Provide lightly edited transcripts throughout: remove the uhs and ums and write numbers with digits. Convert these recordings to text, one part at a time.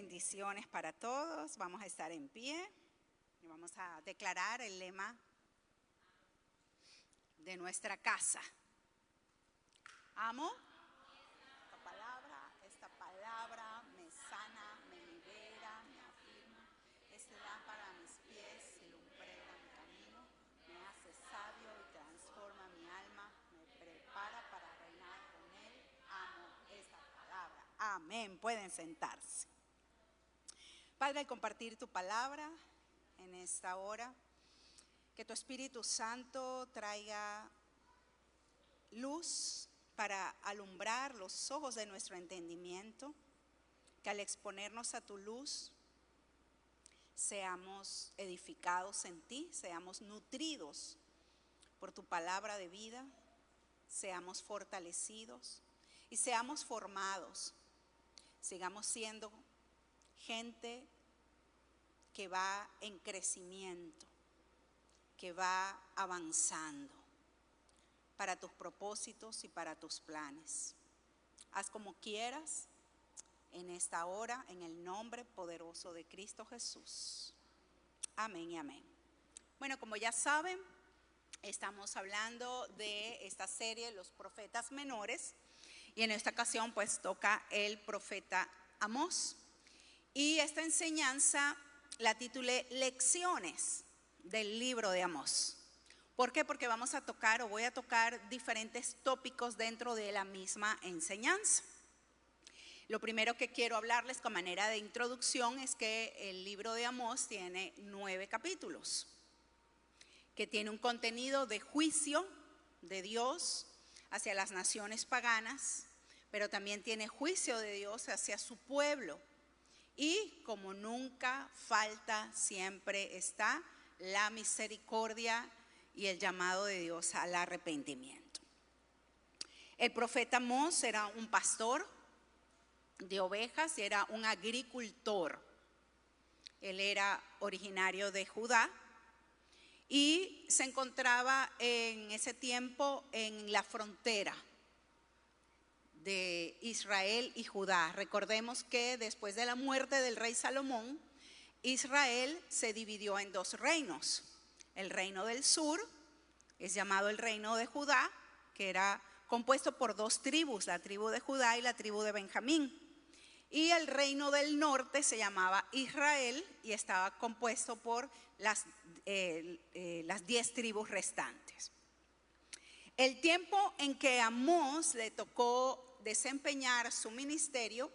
Bendiciones para todos. Vamos a estar en pie y vamos a declarar el lema de nuestra casa. Amo esta palabra me sana, me libera, me afirma, es lámpara a mis pies y lumbrera mi camino, me hace sabio y transforma mi alma, me prepara para reinar con él. Amo esta palabra. Amén. Pueden sentarse. Padre, al compartir tu palabra en esta hora, que tu Espíritu Santo traiga luz para alumbrar los ojos de nuestro entendimiento, que al exponernos a tu luz seamos edificados en ti, seamos nutridos por tu palabra de vida, seamos fortalecidos y seamos formados, sigamos siendo gente que va en crecimiento, que va avanzando para tus propósitos y para tus planes. Haz como quieras en esta hora, en el nombre poderoso de Cristo Jesús. Amén y amén. Bueno, como ya saben, estamos hablando de esta serie, los profetas menores, y en esta ocasión pues toca el profeta Amós. Y esta enseñanza la titulé Lecciones del libro de Amós. ¿Por qué? Porque voy a tocar diferentes tópicos dentro de la misma enseñanza. Lo primero que quiero hablarles con manera de introducción es que el libro de Amós tiene 9 capítulos, que tiene un contenido de juicio de Dios hacia las naciones paganas, pero también tiene juicio de Dios hacia su pueblo. Y como nunca falta, siempre está la misericordia y el llamado de Dios al arrepentimiento. El profeta Amós era un pastor de ovejas y era un agricultor. Él era originario de Judá y se encontraba en ese tiempo en la frontera de Israel y Judá. Recordemos que después de la muerte del rey Salomón, Israel se dividió en 2 reinos. El reino del sur es llamado el reino de Judá, que era compuesto por 2 tribus, la tribu de Judá y la tribu de Benjamín. Y el reino del norte se llamaba Israel y estaba compuesto por las 10 tribus restantes. El tiempo en que a Amós le tocó desempeñar su ministerio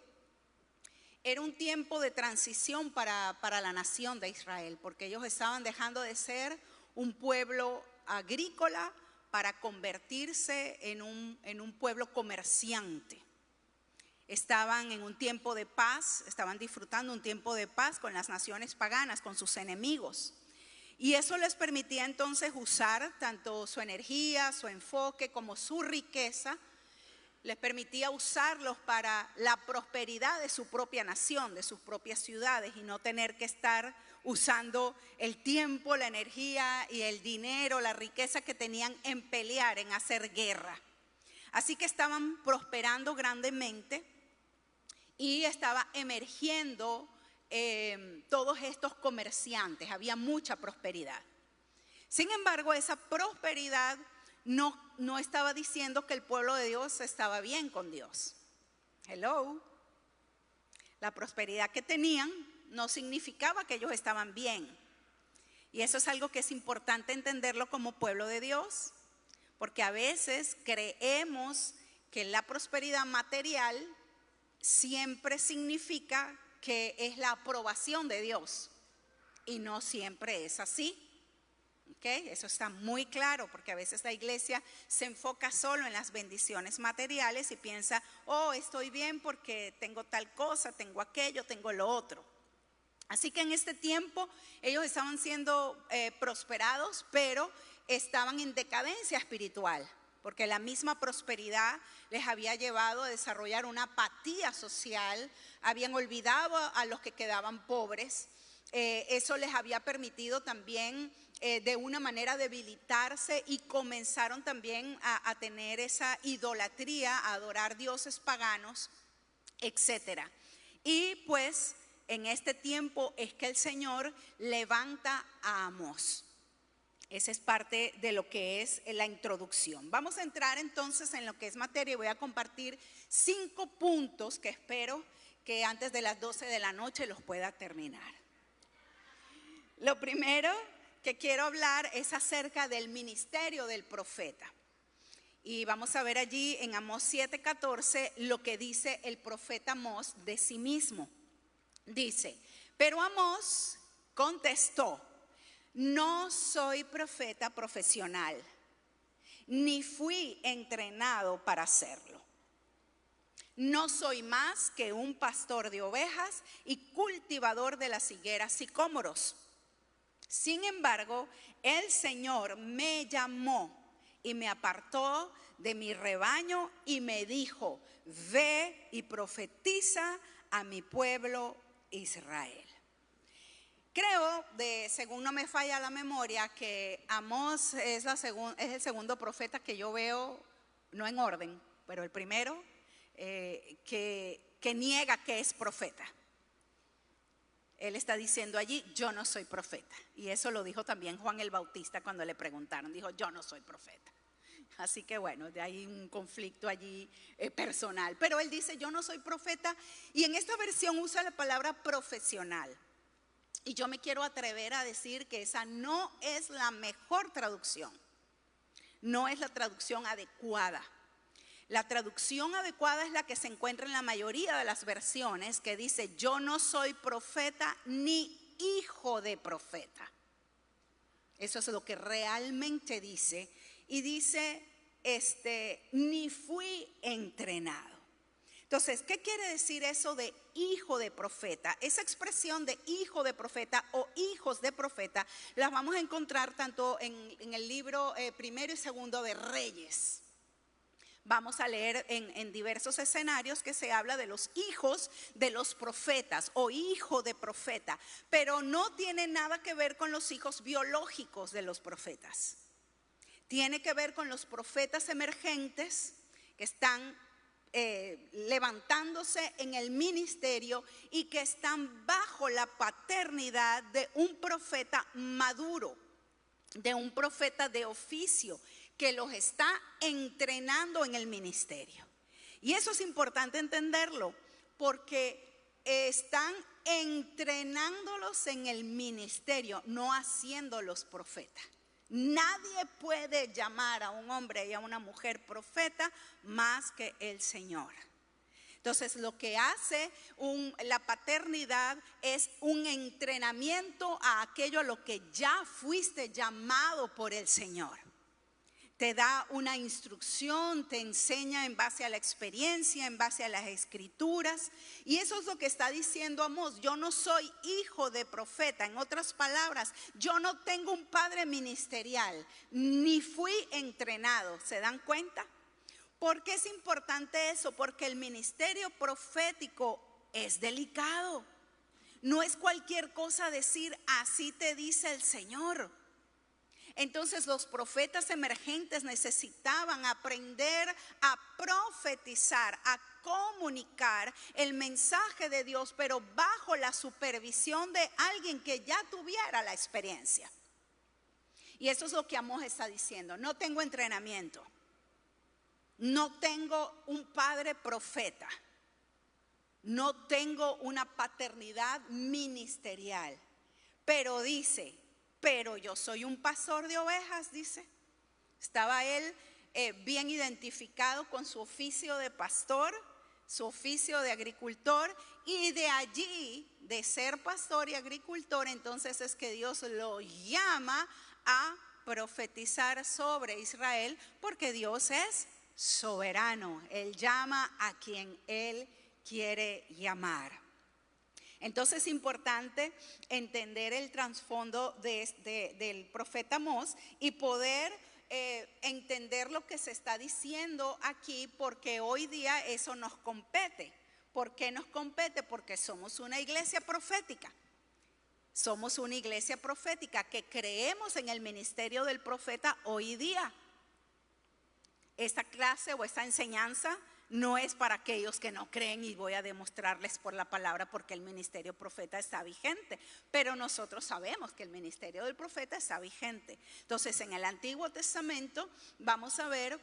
era un tiempo de transición para la nación de Israel, porque ellos estaban dejando de ser un pueblo agrícola para convertirse en un pueblo comerciante. Estaban en un tiempo de paz, estaban disfrutando un tiempo de paz con las naciones paganas, con sus enemigos. Y eso les permitía entonces usar tanto su energía, su enfoque, como su riqueza, les permitía usarlos para la prosperidad de su propia nación, de sus propias ciudades, y no tener que estar usando el tiempo, la energía y el dinero, la riqueza que tenían en pelear, en hacer guerra. Así que estaban prosperando grandemente y estaba emergiendo todos estos comerciantes, había mucha prosperidad. Sin embargo, esa prosperidad no estaba diciendo que el pueblo de Dios estaba bien con Dios. Hello. La prosperidad que tenían no significaba que ellos estaban bien. Y eso es algo que es importante entenderlo como pueblo de Dios, porque a veces creemos que la prosperidad material siempre significa que es la aprobación de Dios, y no siempre es así. ¿Okay? Eso está muy claro, porque a veces la iglesia se enfoca solo en las bendiciones materiales y piensa, oh, estoy bien porque tengo tal cosa, tengo aquello, tengo lo otro. Así que en este tiempo ellos estaban siendo prosperados, pero estaban en decadencia espiritual, porque la misma prosperidad les había llevado a desarrollar una apatía social, habían olvidado a los que quedaban pobres. Eso les había permitido también de una manera debilitarse, y comenzaron también a tener esa idolatría, a adorar dioses paganos, etcétera. Y pues en este tiempo es que el Señor levanta a Amós. Esa es parte de lo que es la introducción. Vamos a entrar entonces en lo que es materia y voy a compartir 5 puntos que espero que antes de las 12 de la noche los pueda terminar. Lo primero que quiero hablar es acerca del ministerio del profeta. Y vamos a ver allí en Amós 7:14 lo que dice el profeta Amós de sí mismo. Dice, pero Amós contestó: no soy profeta profesional, ni fui entrenado para hacerlo. No soy más que un pastor de ovejas y cultivador de las higueras sicómoros. Sin embargo, el Señor me llamó y me apartó de mi rebaño y me dijo: ve y profetiza a mi pueblo Israel. Creo, según no me falla la memoria, que Amós es el segundo profeta que yo veo, no en orden, pero el primero que niega que es profeta. Él está diciendo allí: yo no soy profeta. Y eso lo dijo también Juan el Bautista cuando le preguntaron. Dijo: yo no soy profeta. Así que bueno, de ahí un conflicto allí personal. Pero él dice: yo no soy profeta. Y en esta versión usa la palabra profesional. Y yo me quiero atrever a decir que esa no es la mejor traducción. No es la traducción adecuada. La traducción adecuada es la que se encuentra en la mayoría de las versiones, que dice: yo no soy profeta ni hijo de profeta. Eso es lo que realmente dice. Y dice, ni fui entrenado. Entonces, ¿qué quiere decir eso de hijo de profeta? Esa expresión de hijo de profeta o hijos de profeta las vamos a encontrar tanto en el libro primero y segundo de Reyes. Vamos a leer en diversos escenarios que se habla de los hijos de los profetas o hijo de profeta, pero no tiene nada que ver con los hijos biológicos de los profetas. Tiene que ver con los profetas emergentes que están levantándose en el ministerio y que están bajo la paternidad de un profeta maduro, de un profeta de oficio que los está entrenando en el ministerio. Y eso es importante entenderlo, porque están entrenándolos en el ministerio, no haciéndolos profeta. Nadie puede llamar a un hombre y a una mujer profeta más que el Señor. Entonces, lo que hace la paternidad es un entrenamiento a aquello a lo que ya fuiste llamado por el Señor. Te da una instrucción, te enseña en base a la experiencia, en base a las escrituras. Y eso es lo que está diciendo Amós: yo no soy hijo de profeta. En otras palabras, yo no tengo un padre ministerial, ni fui entrenado. ¿Se dan cuenta? ¿Por qué es importante eso? Porque el ministerio profético es delicado. No es cualquier cosa decir: así te dice el Señor. Entonces los profetas emergentes necesitaban aprender a profetizar, a comunicar el mensaje de Dios, pero bajo la supervisión de alguien que ya tuviera la experiencia. Y eso es lo que Amós está diciendo: no tengo entrenamiento, no tengo un padre profeta, no tengo una paternidad ministerial, pero dice: pero yo soy un pastor de ovejas, dice. Estaba él bien identificado con su oficio de pastor, su oficio de agricultor, y de allí, de ser pastor y agricultor, entonces es que Dios lo llama a profetizar sobre Israel, porque Dios es soberano. Él llama a quien Él quiere llamar. Entonces es importante entender el trasfondo del profeta Amós y poder entender lo que se está diciendo aquí, porque hoy día eso nos compete. ¿Por qué nos compete? Porque somos una iglesia profética. Somos una iglesia profética que creemos en el ministerio del profeta hoy día. Esta clase o esta enseñanza No es para aquellos que no creen, y voy a demostrarles por la palabra porque el ministerio profeta está vigente. Pero nosotros sabemos que el ministerio del profeta está vigente. Entonces, en el Antiguo Testamento vamos a ver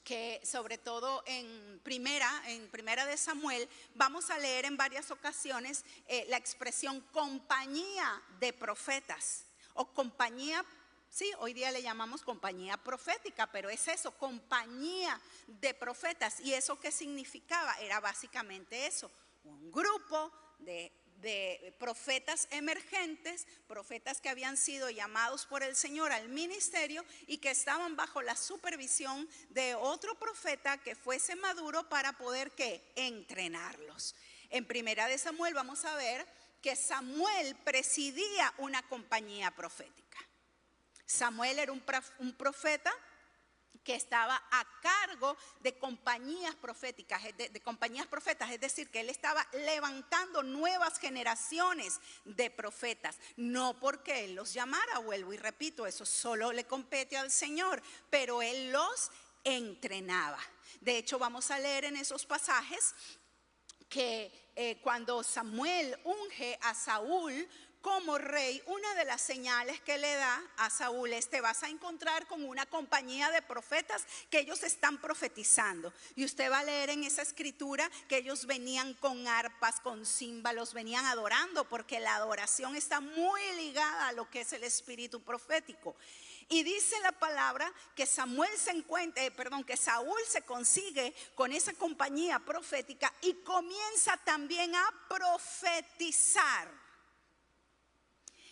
que, sobre todo en primera de Samuel, vamos a leer en varias ocasiones la expresión compañía de profetas o compañía. Sí, hoy día le llamamos compañía profética, pero es eso, compañía de profetas. ¿Y eso qué significaba? Era básicamente eso, un grupo de profetas emergentes, profetas que habían sido llamados por el Señor al ministerio y que estaban bajo la supervisión de otro profeta que fuese maduro para poder ¿qué? Entrenarlos. En primera de Samuel vamos a ver que Samuel presidía una compañía profética. Samuel era un profeta que estaba a cargo de compañías proféticas, de compañías profetas, es decir, que él estaba levantando nuevas generaciones de profetas, no porque él los llamara, vuelvo y repito, eso solo le compete al Señor, pero él los entrenaba. De hecho, vamos a leer en esos pasajes que cuando Samuel unge a Saúl como rey, una de las señales que le da a Saúl es: te vas a encontrar con una compañía de profetas que ellos están profetizando. Y usted va a leer en esa escritura que ellos venían con arpas, con címbalos, venían adorando, porque la adoración está muy ligada a lo que es el espíritu profético. Y dice la palabra que que Saúl se consigue con esa compañía profética y comienza también a profetizar.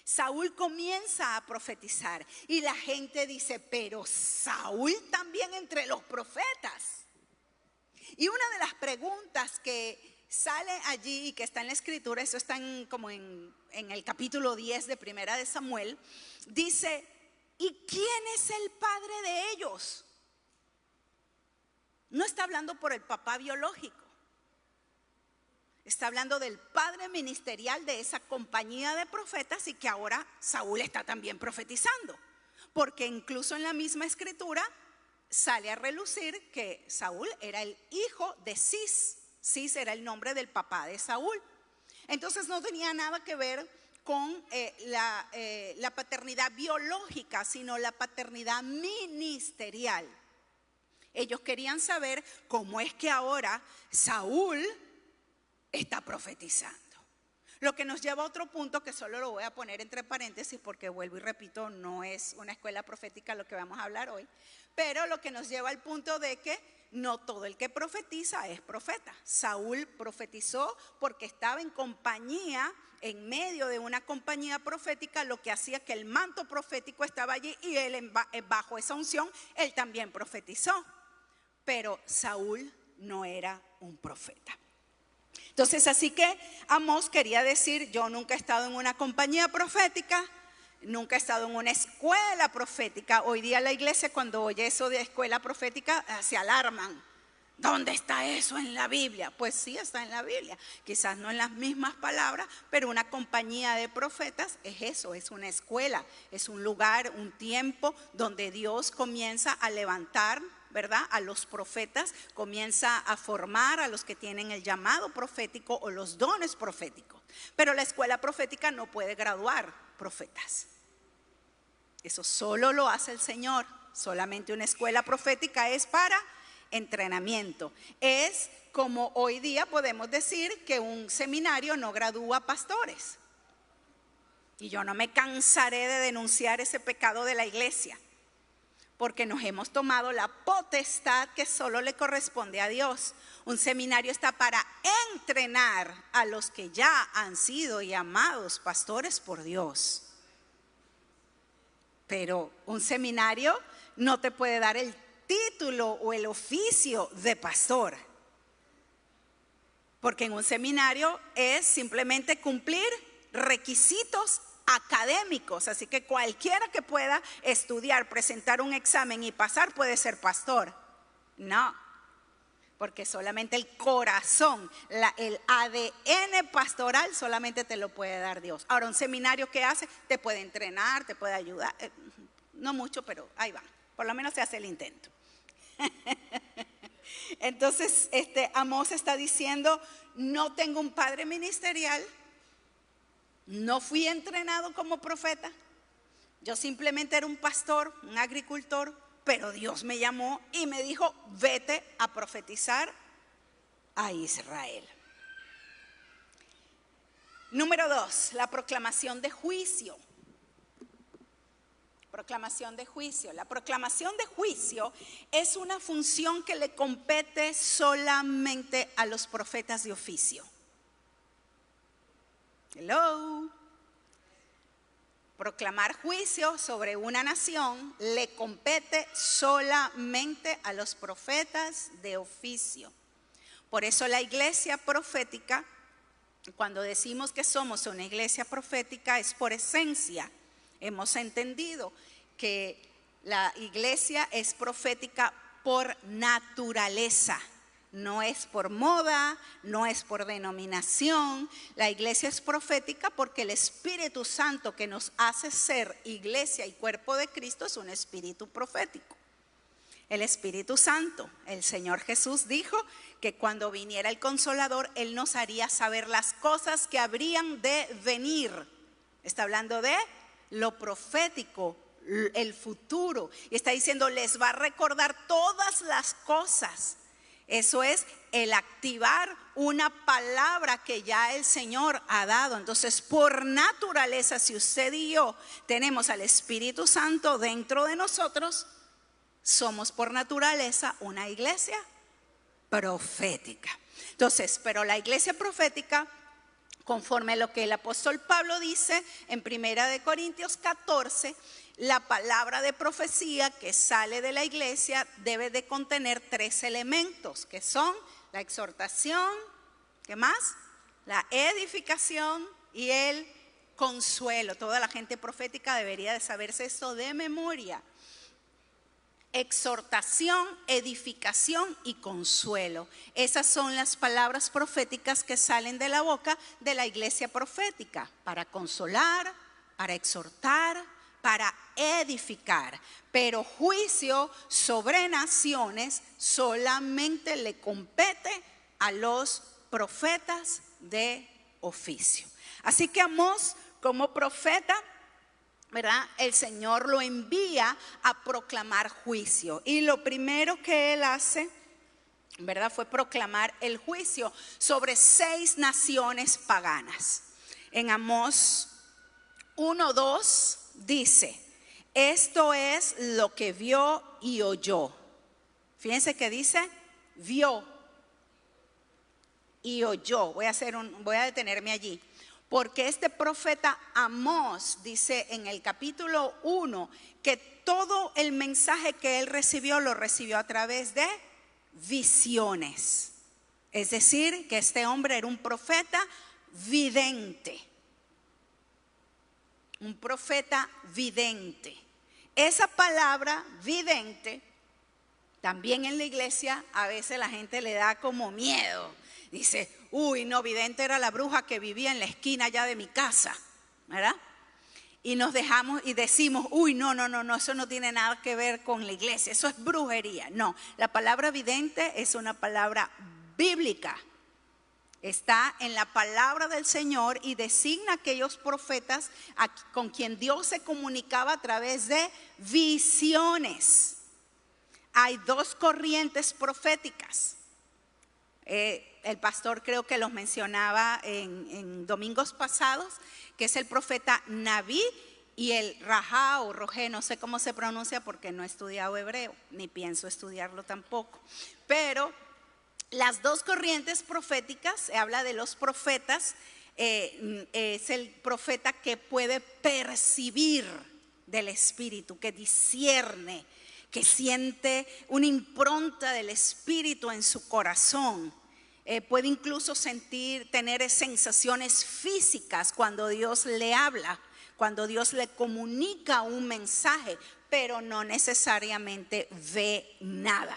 Saúl comienza a profetizar y la gente dice: pero Saúl también entre los profetas. Y una de las preguntas que sale allí y que está en la escritura, eso está en el capítulo 10 de primera de Samuel, dice: ¿y quién es el padre de ellos? No está hablando por el papá biológico. Está hablando del padre ministerial de esa compañía de profetas, y que ahora Saúl está también profetizando. Porque incluso en la misma escritura sale a relucir que Saúl era el hijo de Cis. Cis era el nombre del papá de Saúl. Entonces no tenía nada que ver con la paternidad biológica, sino la paternidad ministerial. Ellos querían saber cómo es que ahora Saúl está profetizando. Lo que nos lleva a otro punto que solo lo voy a poner entre paréntesis porque, vuelvo y repito, no es una escuela profética lo que vamos a hablar hoy, pero lo que nos lleva al punto de que no todo el que profetiza es profeta. Saúl profetizó porque estaba en compañía, en medio de una compañía profética, lo que hacía que el manto profético estaba allí, y él bajo esa unción, él también profetizó. Pero Saúl no era un profeta. Entonces, así que Amós quería decir: yo nunca he estado en una compañía profética, nunca he estado en una escuela profética. Hoy día la iglesia, cuando oye eso de escuela profética, se alarman. ¿Dónde está eso en la Biblia? Pues sí, está en la Biblia, quizás no en las mismas palabras, pero una compañía de profetas es eso, es una escuela, es un lugar, un tiempo donde Dios comienza a levantar, ¿verdad?, a los profetas, comienza a formar a los que tienen el llamado profético o los dones proféticos. Pero la escuela profética no puede graduar profetas. Eso solo lo hace el Señor. Solamente una escuela profética es para entrenamiento. Es como hoy día podemos decir que un seminario no gradúa pastores. Y yo no me cansaré de denunciar ese pecado de la iglesia, porque nos hemos tomado la potestad que solo le corresponde a Dios. Un seminario está para entrenar a los que ya han sido llamados pastores por Dios. Pero un seminario no te puede dar el título o el oficio de pastor, porque en un seminario es simplemente cumplir requisitos académicos. Así que cualquiera que pueda estudiar, presentar un examen y pasar puede ser pastor. No, porque solamente el corazón, el ADN pastoral solamente te lo puede dar Dios. Ahora, un seminario, ¿qué hace? Te puede entrenar, te puede ayudar, no mucho, pero ahí va, por lo menos se hace el intento. Entonces, Amós está diciendo, no tengo un padre ministerial, no fui entrenado como profeta, yo simplemente era un pastor, un agricultor, pero Dios me llamó y me dijo, vete a profetizar a Israel. Número 2, la proclamación de juicio. Proclamación de juicio. La proclamación de juicio es una función que le compete solamente a los profetas de oficio. Hello. Proclamar juicio sobre una nación le compete solamente a los profetas de oficio. Por eso la iglesia profética, cuando decimos que somos una iglesia profética, es por esencia. Hemos entendido que la iglesia es profética por naturaleza. No es por moda, no es por denominación. La iglesia es profética porque el Espíritu Santo que nos hace ser iglesia y cuerpo de Cristo es un espíritu profético. El Espíritu Santo, el Señor Jesús dijo que cuando viniera el Consolador, Él nos haría saber las cosas que habrían de venir. Está hablando de lo profético, el futuro. Y está diciendo, les va a recordar todas las cosas. Eso es el activar una palabra que ya el Señor ha dado. Entonces, por naturaleza, si usted y yo tenemos al Espíritu Santo dentro de nosotros, somos por naturaleza una iglesia profética. Entonces, pero la iglesia profética, conforme a lo que el apóstol Pablo dice en 1 Corintios 14, la palabra de profecía que sale de la iglesia debe de contener 3 elementos, que son la exhortación, ¿qué más? La edificación y el consuelo. Toda la gente profética debería de saberse esto de memoria. Exhortación, edificación y consuelo. Esas son las palabras proféticas que salen de la boca de la iglesia profética, para consolar, para exhortar, para edificar. Pero juicio sobre naciones solamente le compete a los profetas de oficio. Así que Amós, como profeta, ¿verdad?, el Señor lo envía a proclamar juicio. Y lo primero que él hace, ¿verdad?, fue proclamar el juicio sobre 6 naciones paganas. En Amós 1:2 dice, esto es lo que vio y oyó. Fíjense que dice, vio y oyó. Voy a detenerme allí. Porque este profeta Amós dice en el capítulo 1 que todo el mensaje que él recibió lo recibió a través de visiones. Es decir, que este hombre era un profeta vidente. Un profeta vidente. Esa palabra vidente, también en la iglesia a veces la gente le da como miedo. Dice, uy, no, vidente era la bruja que vivía en la esquina allá de mi casa, ¿verdad? Y nos dejamos y decimos, uy, no, eso no tiene nada que ver con la iglesia, eso es brujería. No, la palabra vidente es una palabra bíblica. Está en la palabra del Señor y designa a aquellos profetas con quien Dios se comunicaba a través de visiones. Hay 2 corrientes proféticas. El pastor creo que los mencionaba en domingos pasados, que es el profeta Nabí y el Rajá o Rojé, no sé cómo se pronuncia porque no he estudiado hebreo, ni pienso estudiarlo tampoco. Pero las 2 corrientes proféticas, se habla de los profetas, es el profeta que puede percibir del Espíritu, que discierne, que siente una impronta del Espíritu en su corazón. Puede incluso tener sensaciones físicas cuando Dios le habla, cuando Dios le comunica un mensaje, pero no necesariamente ve nada.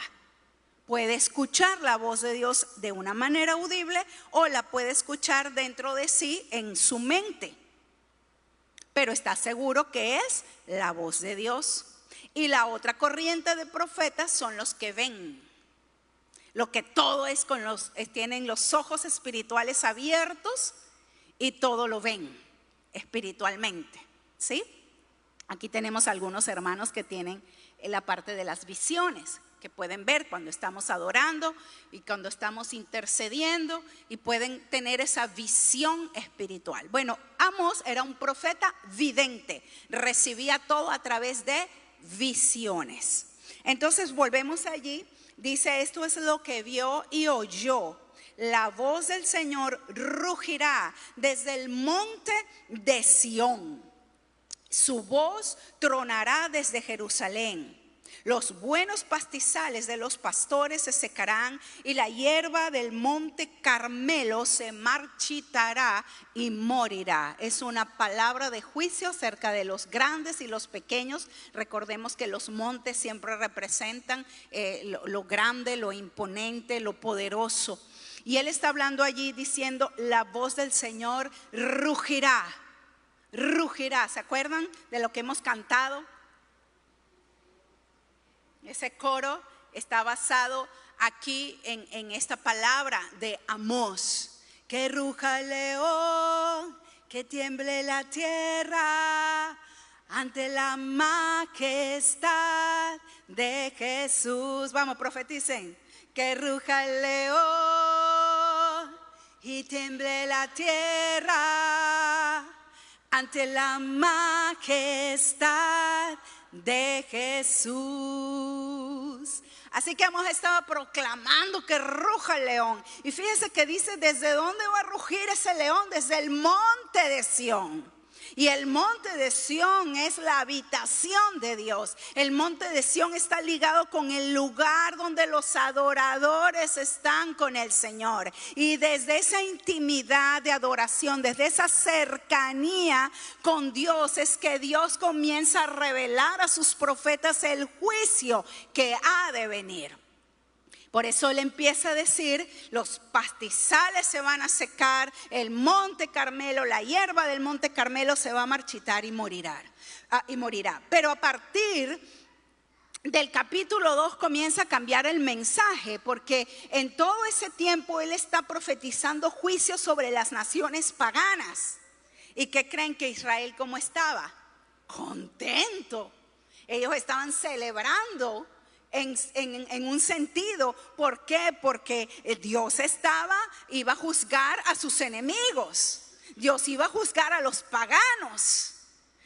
Puede escuchar la voz de Dios de una manera audible o la puede escuchar dentro de sí en su mente, pero está seguro que es la voz de Dios. Y la otra corriente de profetas son los que ven. Lo que todo es tienen los ojos espirituales abiertos y todo lo ven espiritualmente, ¿sí? Aquí tenemos algunos hermanos que tienen la parte de las visiones, que pueden ver cuando estamos adorando y cuando estamos intercediendo, y pueden tener esa visión espiritual. Bueno, Amós era un profeta vidente, recibía todo a través de visiones. Entonces volvemos allí, dice: esto es lo que vio y oyó. La voz del Señor rugirá desde el monte de Sión. Su voz tronará desde Jerusalén. Los buenos pastizales de los pastores se secarán y la hierba del monte Carmelo se marchitará y morirá. Es una palabra de juicio acerca de los grandes y los pequeños. Recordemos que los montes siempre representan lo grande, lo imponente, lo poderoso. Y él está hablando allí diciendo: la voz del Señor rugirá, rugirá. ¿Se acuerdan de lo que hemos cantado? Ese coro está basado aquí en esta palabra de Amós. Que ruja el león, que tiemble la tierra ante la majestad de Jesús. Vamos, profeticen. Que ruja el león y tiemble la tierra ante la majestad de Jesús. Así que hemos estado proclamando que ruja el león. Y fíjense que dice: ¿desde dónde va a rugir ese león? Desde el monte de Sión. Y el monte de Sión es la habitación de Dios. El monte de Sión está ligado con el lugar donde los adoradores están con el Señor. Y desde esa intimidad de adoración, desde esa cercanía con Dios, es que Dios comienza a revelar a sus profetas el juicio que ha de venir. Por eso él empieza a decir: los pastizales se van a secar, el monte Carmelo, la hierba del monte Carmelo se va a marchitar y morirá. Pero a partir del capítulo 2 comienza a cambiar el mensaje, porque en todo ese tiempo él está profetizando juicio sobre las naciones paganas. ¿Y qué creen que Israel cómo estaba? Contento. Ellos estaban celebrando en un sentido. ¿Por qué? Porque Dios iba a juzgar a sus enemigos. Dios iba a juzgar a los paganos.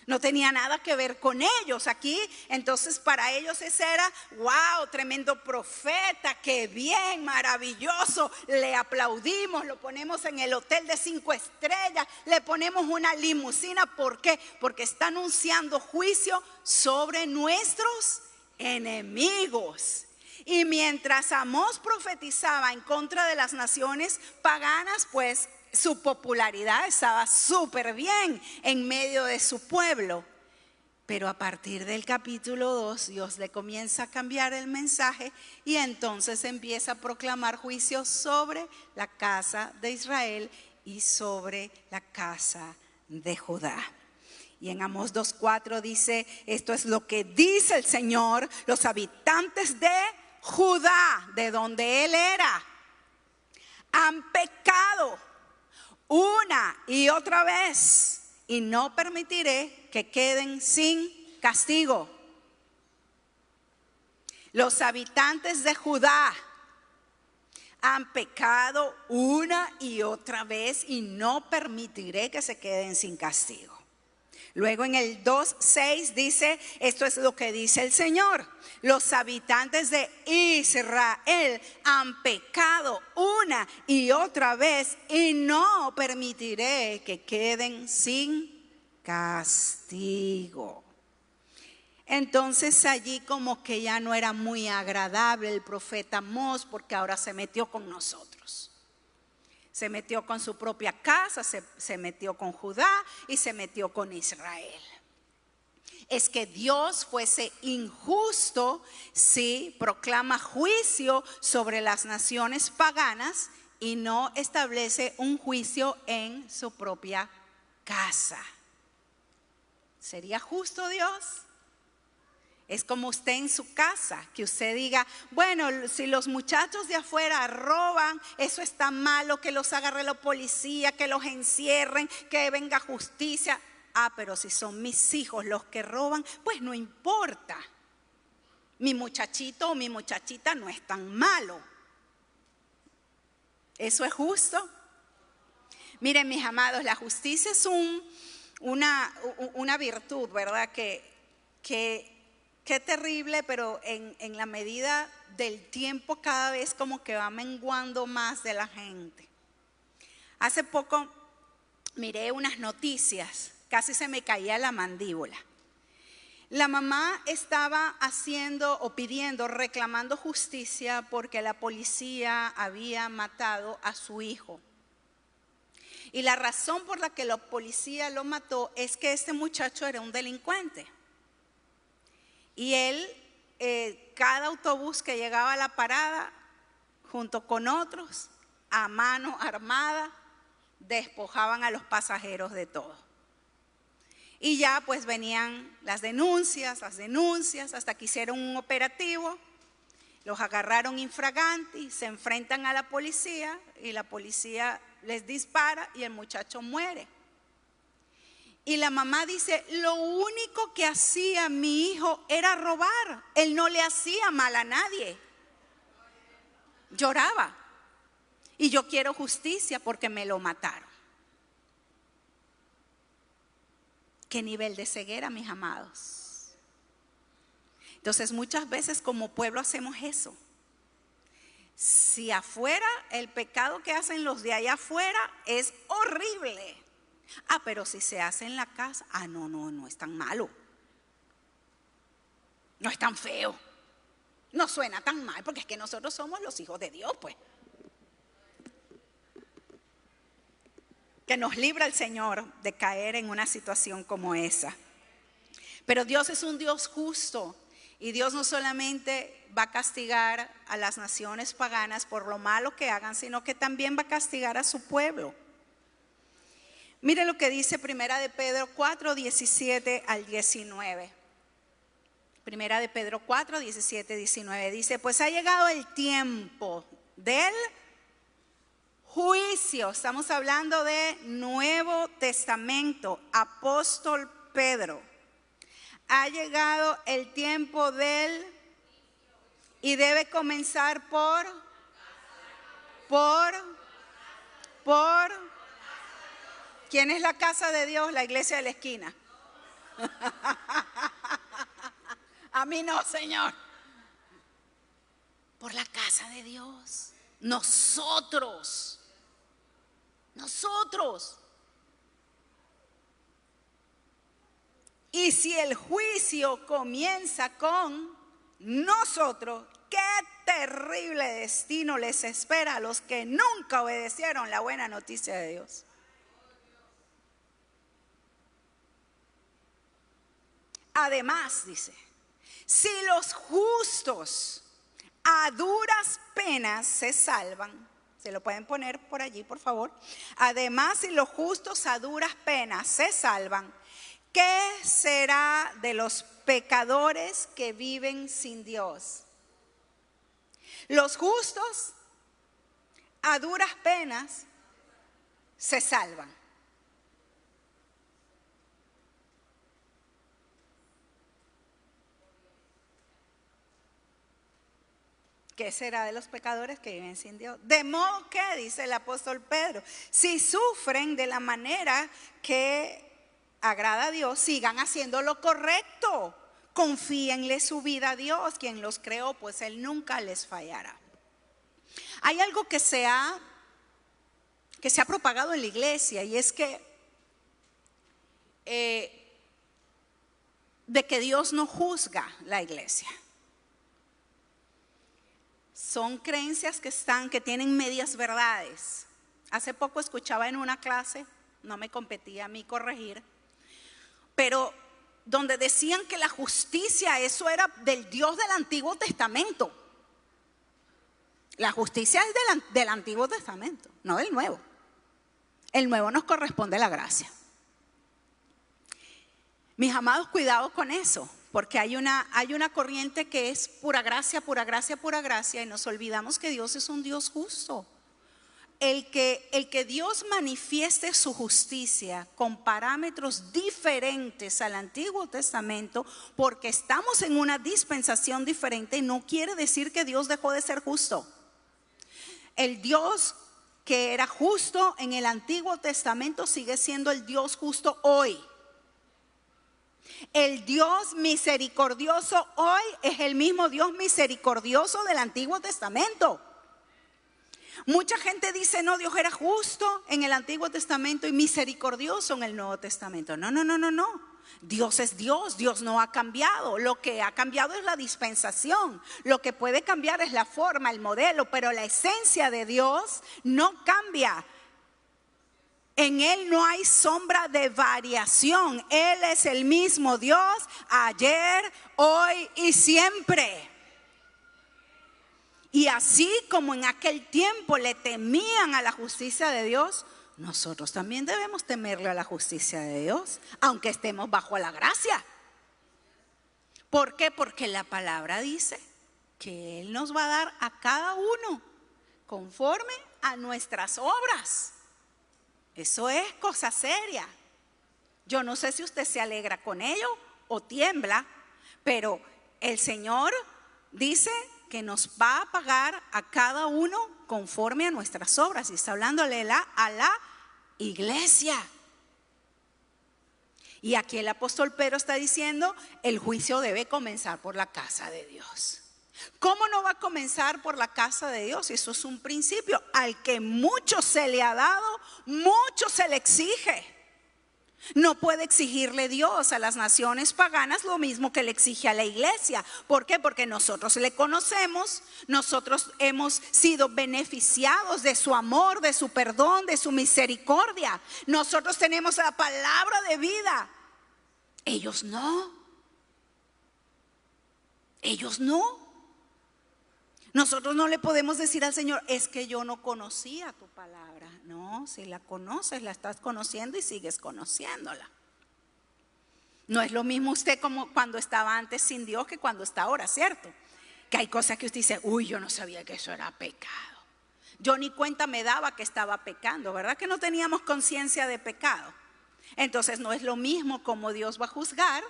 No tenía nada que ver con ellos aquí. Entonces para ellos ese era: wow, tremendo profeta, qué bien, maravilloso. Le aplaudimos, lo ponemos en el hotel de 5 estrellas, le ponemos una limusina. ¿Por qué? Porque está anunciando juicio sobre nuestros enemigos. Y mientras Amós profetizaba en contra de las naciones paganas, pues su popularidad estaba súper bien en medio de su pueblo. Pero a partir del capítulo 2 Dios le comienza a cambiar el mensaje, y entonces empieza a proclamar juicio sobre la casa de Israel y sobre la casa de Judá. Y en Amós 2:4 dice: esto es lo que dice el Señor: los habitantes de Judá, de donde él era, han pecado una y otra vez, y no permitiré que queden sin castigo. Los habitantes de Judá han pecado una y otra vez, y no permitiré que se queden sin castigo. Luego en el 2:6 dice: esto es lo que dice el Señor: los habitantes de Israel han pecado una y otra vez, y no permitiré que queden sin castigo. Entonces allí como que ya no era muy agradable el profeta Amós, porque ahora se metió con nosotros. Se metió con su propia casa, se metió con Judá y se metió con Israel. Es que Dios fuese injusto si proclama juicio sobre las naciones paganas y no establece un juicio en su propia casa. ¿Sería justo Dios? Es como usted en su casa, que usted diga, bueno, si los muchachos de afuera roban, eso está malo, que los agarre la policía, que los encierren, que venga justicia. Ah, pero si son mis hijos los que roban, pues no importa. Mi muchachito o mi muchachita no es tan malo. ¿Eso es justo? Miren, mis amados, la justicia es una virtud, ¿verdad? Qué terrible, pero en la medida del tiempo cada vez como que va menguando más de la gente. Hace poco miré unas noticias, casi se me caía la mandíbula. La mamá estaba haciendo o pidiendo, reclamando justicia porque la policía había matado a su hijo. Y la razón por la que la policía lo mató es que este muchacho era un delincuente. Y él, cada autobús que llegaba a la parada, junto con otros, a mano armada, despojaban a los pasajeros de todo. Y ya pues venían las denuncias, hasta que hicieron un operativo, los agarraron infraganti, se enfrentan a la policía y la policía les dispara y el muchacho muere. Y la mamá dice, lo único que hacía mi hijo era robar, él no le hacía mal a nadie. Lloraba. Y yo quiero justicia porque me lo mataron. ¿Qué nivel de ceguera, mis amados? Entonces muchas veces como pueblo hacemos eso. Si afuera, el pecado que hacen los de allá afuera es horrible. Ah, pero si se hace en la casa, no es tan malo. No es tan feo. No suena tan mal, porque es que nosotros somos los hijos de Dios, pues. Que nos libra el Señor de caer en una situación como esa. Pero Dios es un Dios justo y Dios no solamente va a castigar a las naciones paganas por lo malo que hagan, sino que también va a castigar a su pueblo. Mire lo que dice Primera de Pedro 4, 17 al 19. Primera de Pedro 4, 17, 19 dice, pues ha llegado el tiempo del juicio. Estamos hablando de Nuevo Testamento, apóstol Pedro. Ha llegado el tiempo del, y debe comenzar por, ¿quién es la casa de Dios? La iglesia de la esquina. A mí no, Señor. Por la casa de Dios. Nosotros. Y si el juicio comienza con nosotros, qué terrible destino les espera a los que nunca obedecieron la buena noticia de Dios. Además, dice, si los justos a duras penas se salvan, se lo pueden poner por allí, por favor. Además, si los justos a duras penas se salvan, ¿qué será de los pecadores que viven sin Dios? Los justos a duras penas se salvan. ¿Qué será de los pecadores que viven sin Dios? De modo que, dice el apóstol Pedro, si sufren de la manera que agrada a Dios, sigan haciendo lo correcto. Confíenle su vida a Dios, quien los creó, pues Él nunca les fallará. Hay algo que se ha propagado en la iglesia, y es que de que Dios no juzga la iglesia. Son creencias que tienen medias verdades. Hace poco escuchaba en una clase, no me competía a mí corregir, pero donde decían que la justicia, eso era del Dios del Antiguo Testamento. La justicia es del Antiguo Testamento, no del Nuevo. El Nuevo nos corresponde la gracia. Mis amados, cuidado con eso, porque hay una corriente que es pura gracia, pura gracia, pura gracia, y nos olvidamos que Dios es un Dios justo. El que Dios manifieste su justicia con parámetros diferentes al Antiguo Testamento, porque estamos en una dispensación diferente, no quiere decir que Dios dejó de ser justo. El Dios que era justo en el Antiguo Testamento sigue siendo el Dios justo hoy. El Dios misericordioso hoy es el mismo Dios misericordioso del Antiguo Testamento. Mucha gente dice, no, Dios era justo en el Antiguo Testamento y misericordioso en el Nuevo Testamento. No. Dios es Dios, Dios no ha cambiado. Lo que ha cambiado es la dispensación. Lo que puede cambiar es la forma, el modelo, pero la esencia de Dios no cambia. En Él no hay sombra de variación. Él es el mismo Dios ayer, hoy y siempre. Y así como en aquel tiempo le temían a la justicia de Dios, nosotros también debemos temerle a la justicia de Dios, aunque estemos bajo la gracia. ¿Por qué? Porque la palabra dice que Él nos va a dar a cada uno conforme a nuestras obras. Eso es cosa seria. Yo no sé si usted se alegra con ello o tiembla, pero el Señor dice que nos va a pagar a cada uno conforme a nuestras obras. Y está hablándole a la iglesia. Y aquí el apóstol Pedro está diciendo, el juicio debe comenzar por la casa de Dios. ¿Cómo no va a comenzar por la casa de Dios? Eso es un principio. Al que mucho se le ha dado, mucho se le exige. No puede exigirle Dios a las naciones paganas lo mismo que le exige a la iglesia. ¿Por qué? Porque nosotros le conocemos, nosotros hemos sido beneficiados de su amor, de su perdón, de su misericordia. Nosotros tenemos la palabra de vida. Ellos no. Ellos no. Nosotros no le podemos decir al Señor, es que yo no conocía tu palabra. No, si la conoces, la estás conociendo y sigues conociéndola. No es lo mismo usted como cuando estaba antes sin Dios que cuando está ahora, ¿cierto? Que hay cosas que usted dice, uy, yo no sabía que eso era pecado. Yo ni cuenta me daba que estaba pecando, ¿verdad? Que no teníamos conciencia de pecado. Entonces no es lo mismo como Dios va a juzgar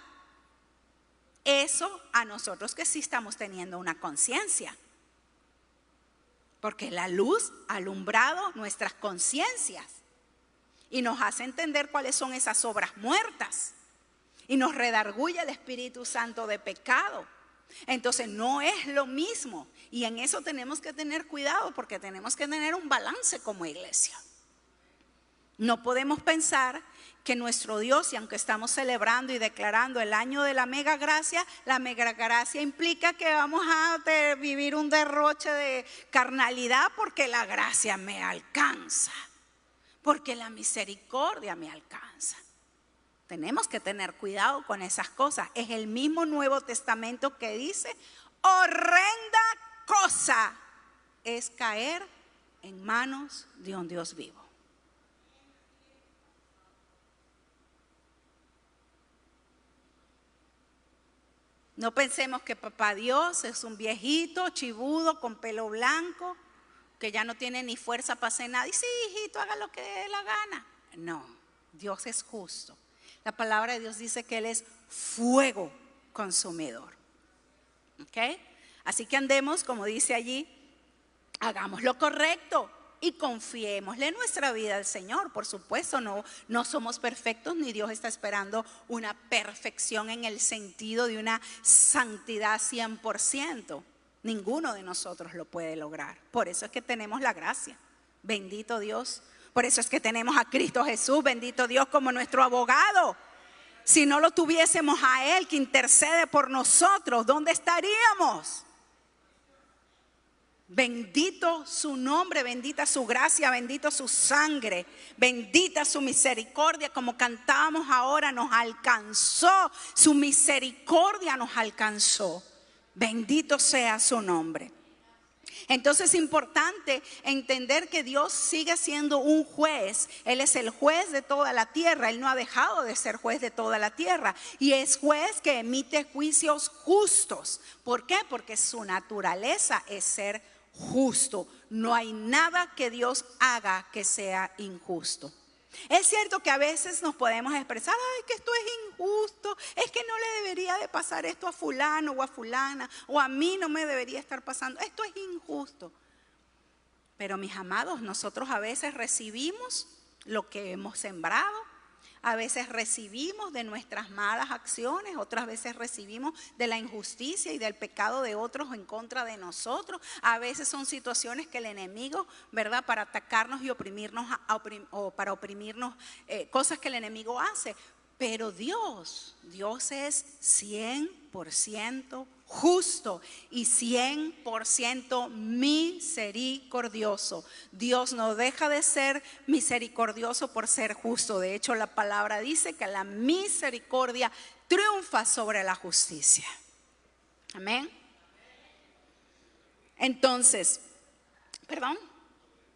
eso a nosotros que sí estamos teniendo una conciencia. Porque la luz ha alumbrado nuestras conciencias y nos hace entender cuáles son esas obras muertas. Y nos redarguye el Espíritu Santo de pecado. Entonces no es lo mismo. Y en eso tenemos que tener cuidado porque tenemos que tener un balance como iglesia. No podemos pensar que nuestro Dios, y aunque estamos celebrando y declarando el año de la mega gracia implica que vamos a vivir un derroche de carnalidad porque la gracia me alcanza, porque la misericordia me alcanza. Tenemos que tener cuidado con esas cosas. Es el mismo Nuevo Testamento que dice, horrenda cosa es caer en manos de un Dios vivo. No pensemos que papá Dios es un viejito chibudo con pelo blanco que ya no tiene ni fuerza para hacer nada. Y sí, hijito, haga lo que dé la gana. No, Dios es justo. La palabra de Dios dice que Él es fuego consumidor. ¿Ok? Así que andemos, como dice allí, hagamos lo correcto y confiémosle nuestra vida al Señor. Por supuesto, no somos perfectos, ni Dios está esperando una perfección en el sentido de una santidad 100%. Ninguno de nosotros lo puede lograr. Por eso es que tenemos la gracia. Bendito Dios. Por eso es que tenemos a Cristo Jesús, bendito Dios, como nuestro abogado. Si no lo tuviésemos a Él que intercede por nosotros, ¿dónde estaríamos? Bendito su nombre, bendita su gracia, bendito su sangre, bendita su misericordia, como cantábamos ahora, nos alcanzó, su misericordia nos alcanzó. Bendito sea su nombre. Entonces es importante entender que Dios sigue siendo un juez. Él es el juez de toda la tierra. Él no ha dejado de ser juez de toda la tierra. Y es juez que emite juicios justos. ¿Por qué? Porque su naturaleza es ser justo. No hay nada que Dios haga que sea injusto. Es cierto que a veces nos podemos expresar, ay, que esto es injusto, es que no le debería de pasar esto a fulano o a fulana, o a mí no me debería estar pasando, esto es injusto. Pero mis amados, nosotros a veces recibimos lo que hemos sembrado, a veces recibimos de nuestras malas acciones, otras veces recibimos de la injusticia y del pecado de otros en contra de nosotros. A veces son situaciones que el enemigo, ¿verdad?, para atacarnos y oprimirnos, o para oprimirnos, cosas que el enemigo hace. Pero Dios es 100% justo y 100% misericordioso. Dios no deja de ser misericordioso por ser justo. De hecho, la palabra dice que la misericordia triunfa sobre la justicia. Amén. Entonces,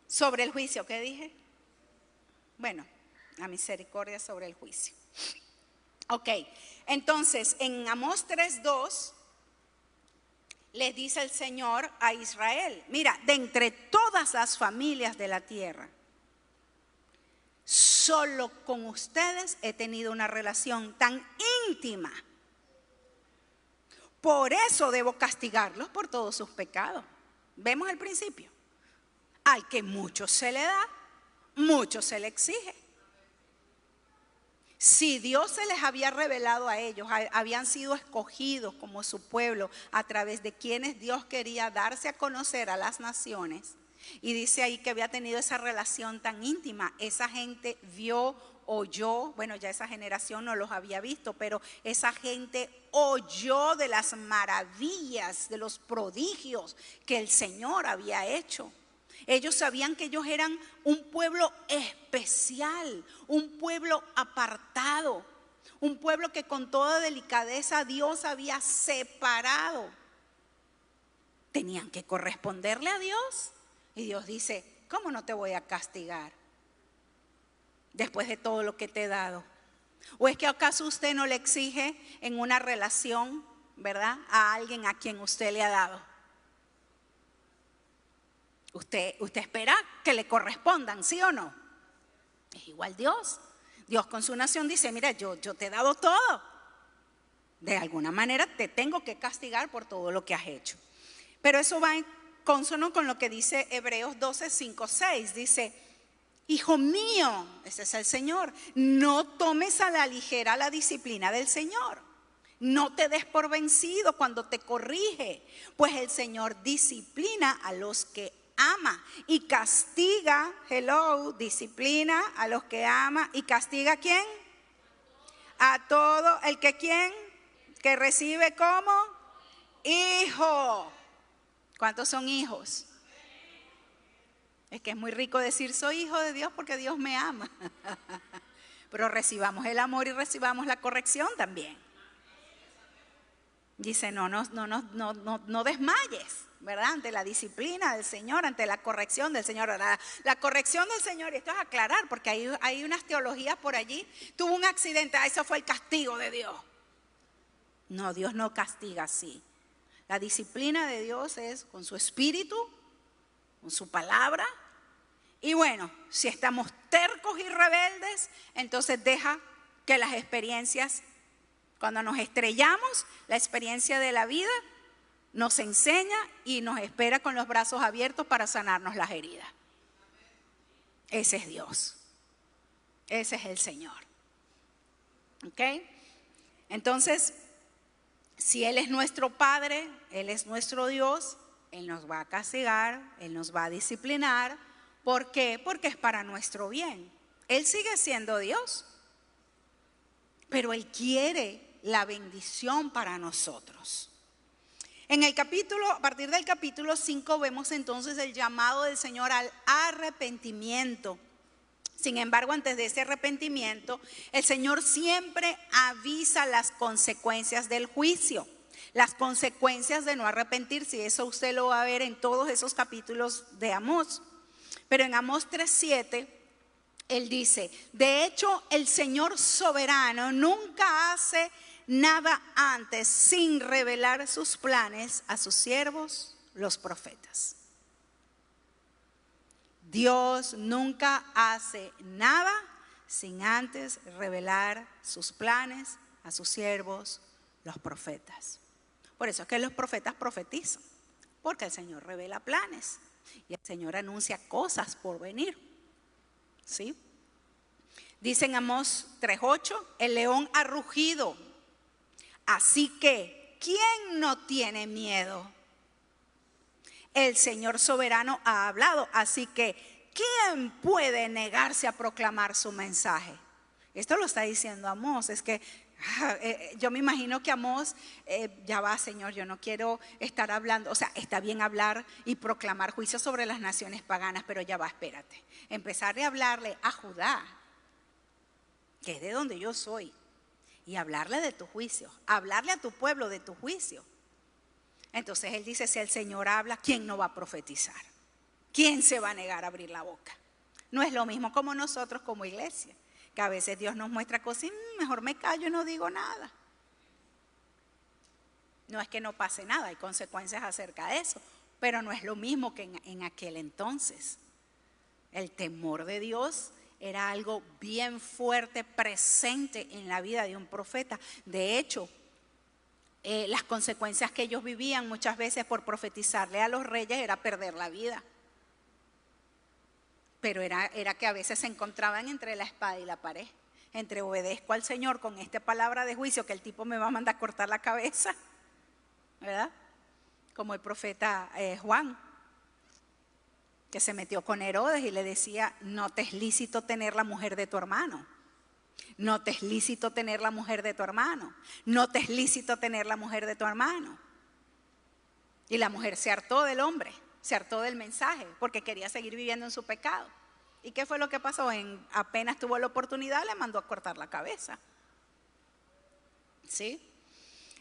sobre el juicio, ¿qué dije? Bueno, la misericordia sobre el juicio. Ok, entonces en Amós 3:2 le dice el Señor a Israel, mira, de entre todas las familias de la tierra, solo con ustedes he tenido una relación tan íntima. Por eso debo castigarlos por todos sus pecados. Vemos el principio. Al que mucho se le da, mucho se le exige. Si Dios se les había revelado a ellos, habían sido escogidos como su pueblo a través de quienes Dios quería darse a conocer a las naciones. Y dice ahí que había tenido esa relación tan íntima. Esa gente vio, oyó, bueno, ya esa generación no los había visto, pero esa gente oyó de las maravillas, de los prodigios que el Señor había hecho. Ellos sabían que ellos eran un pueblo especial, un pueblo apartado, un pueblo que con toda delicadeza Dios había separado. Tenían que corresponderle a Dios. Y Dios dice, ¿cómo no te voy a castigar después de todo lo que te he dado? ¿O es que acaso usted no le exige en una relación, ¿verdad?, a alguien a quien usted le ha dado? Usted espera que le correspondan, ¿sí o no? Es igual Dios. Dios con su nación dice, mira, yo te he dado todo. De alguna manera te tengo que castigar por todo lo que has hecho. Pero eso va en consono con lo que dice Hebreos 12:5-6. Dice, hijo mío, ese es el Señor, no tomes a la ligera la disciplina del Señor. No te des por vencido cuando te corrige, pues el Señor disciplina a los que ama y castiga, disciplina a los que ama y castiga ¿a quién? A todo el que ¿quién? Que recibe como hijo. ¿Cuántos son hijos? Es que es muy rico decir soy hijo de Dios porque Dios me ama. Pero recibamos el amor y recibamos la corrección también. Dice, no desmayes, ¿verdad? Ante la disciplina del Señor, ante la corrección del Señor. La corrección del Señor, y esto es aclarar, porque hay unas teologías por allí. Tuvo un accidente, eso fue el castigo de Dios. No, Dios no castiga así. La disciplina de Dios es con su espíritu, con su palabra. Y bueno, si estamos tercos y rebeldes, entonces deja que las experiencias, cuando nos estrellamos, la experiencia de la vida nos enseña y nos espera con los brazos abiertos para sanarnos las heridas. Ese es Dios. Ese es el Señor. ¿Ok? Entonces, si Él es nuestro Padre, Él es nuestro Dios, Él nos va a castigar, Él nos va a disciplinar. ¿Por qué? Porque es para nuestro bien. Él sigue siendo Dios, pero Él quiere la bendición para nosotros. A partir del capítulo 5 vemos entonces el llamado del Señor al arrepentimiento. Sin embargo, antes de ese arrepentimiento, el Señor siempre avisa las consecuencias del juicio. las consecuencias de no arrepentirse, y eso usted lo va a ver en todos esos capítulos de Amós. Pero en Amós 3:7, él dice: de hecho, el Señor soberano nunca hace nada antes sin revelar sus planes a sus siervos, los profetas. Dios nunca hace nada sin antes revelar sus planes a sus siervos, los profetas. Por eso es que los profetas profetizan, porque el Señor revela planes y el Señor anuncia cosas por venir. ¿Sí? Dice en Amós 3:8: el león ha rugido, así que ¿quién no tiene miedo? El Señor soberano ha hablado, así que ¿quién puede negarse a proclamar su mensaje? Esto lo está diciendo Amós. Es que yo me imagino que Amós, ya va, Señor, yo no quiero estar hablando, o sea, está bien hablar y proclamar juicio sobre las naciones paganas, pero ya va, espérate. Empezar a hablarle a Judá, que es de donde yo soy, y hablarle de tu juicio, hablarle a tu pueblo de tu juicio. Entonces él dice: si el Señor habla, ¿quién no va a profetizar? ¿Quién se va a negar a abrir la boca? No es lo mismo como nosotros como iglesia, que a veces Dios nos muestra cosas y mejor me callo y no digo nada. No es que no pase nada, hay consecuencias acerca de eso, pero no es lo mismo que en aquel entonces. El temor de Dios era algo bien fuerte, presente en la vida de un profeta. De hecho, las consecuencias que ellos vivían muchas veces por profetizarle a los reyes era perder la vida. Pero era que a veces se encontraban entre la espada y la pared, entre obedezco al Señor con esta palabra de juicio que el tipo me va a mandar a cortar la cabeza, ¿verdad? Como el profeta Juan, que se metió con Herodes y le decía: no te es lícito tener la mujer de tu hermano. No te es lícito tener la mujer de tu hermano. No te es lícito tener la mujer de tu hermano. Y la mujer se hartó del hombre, se hartó del mensaje, porque quería seguir viviendo en su pecado. ¿Y qué fue lo que pasó? Apenas tuvo la oportunidad, le mandó a cortar la cabeza. ¿Sí?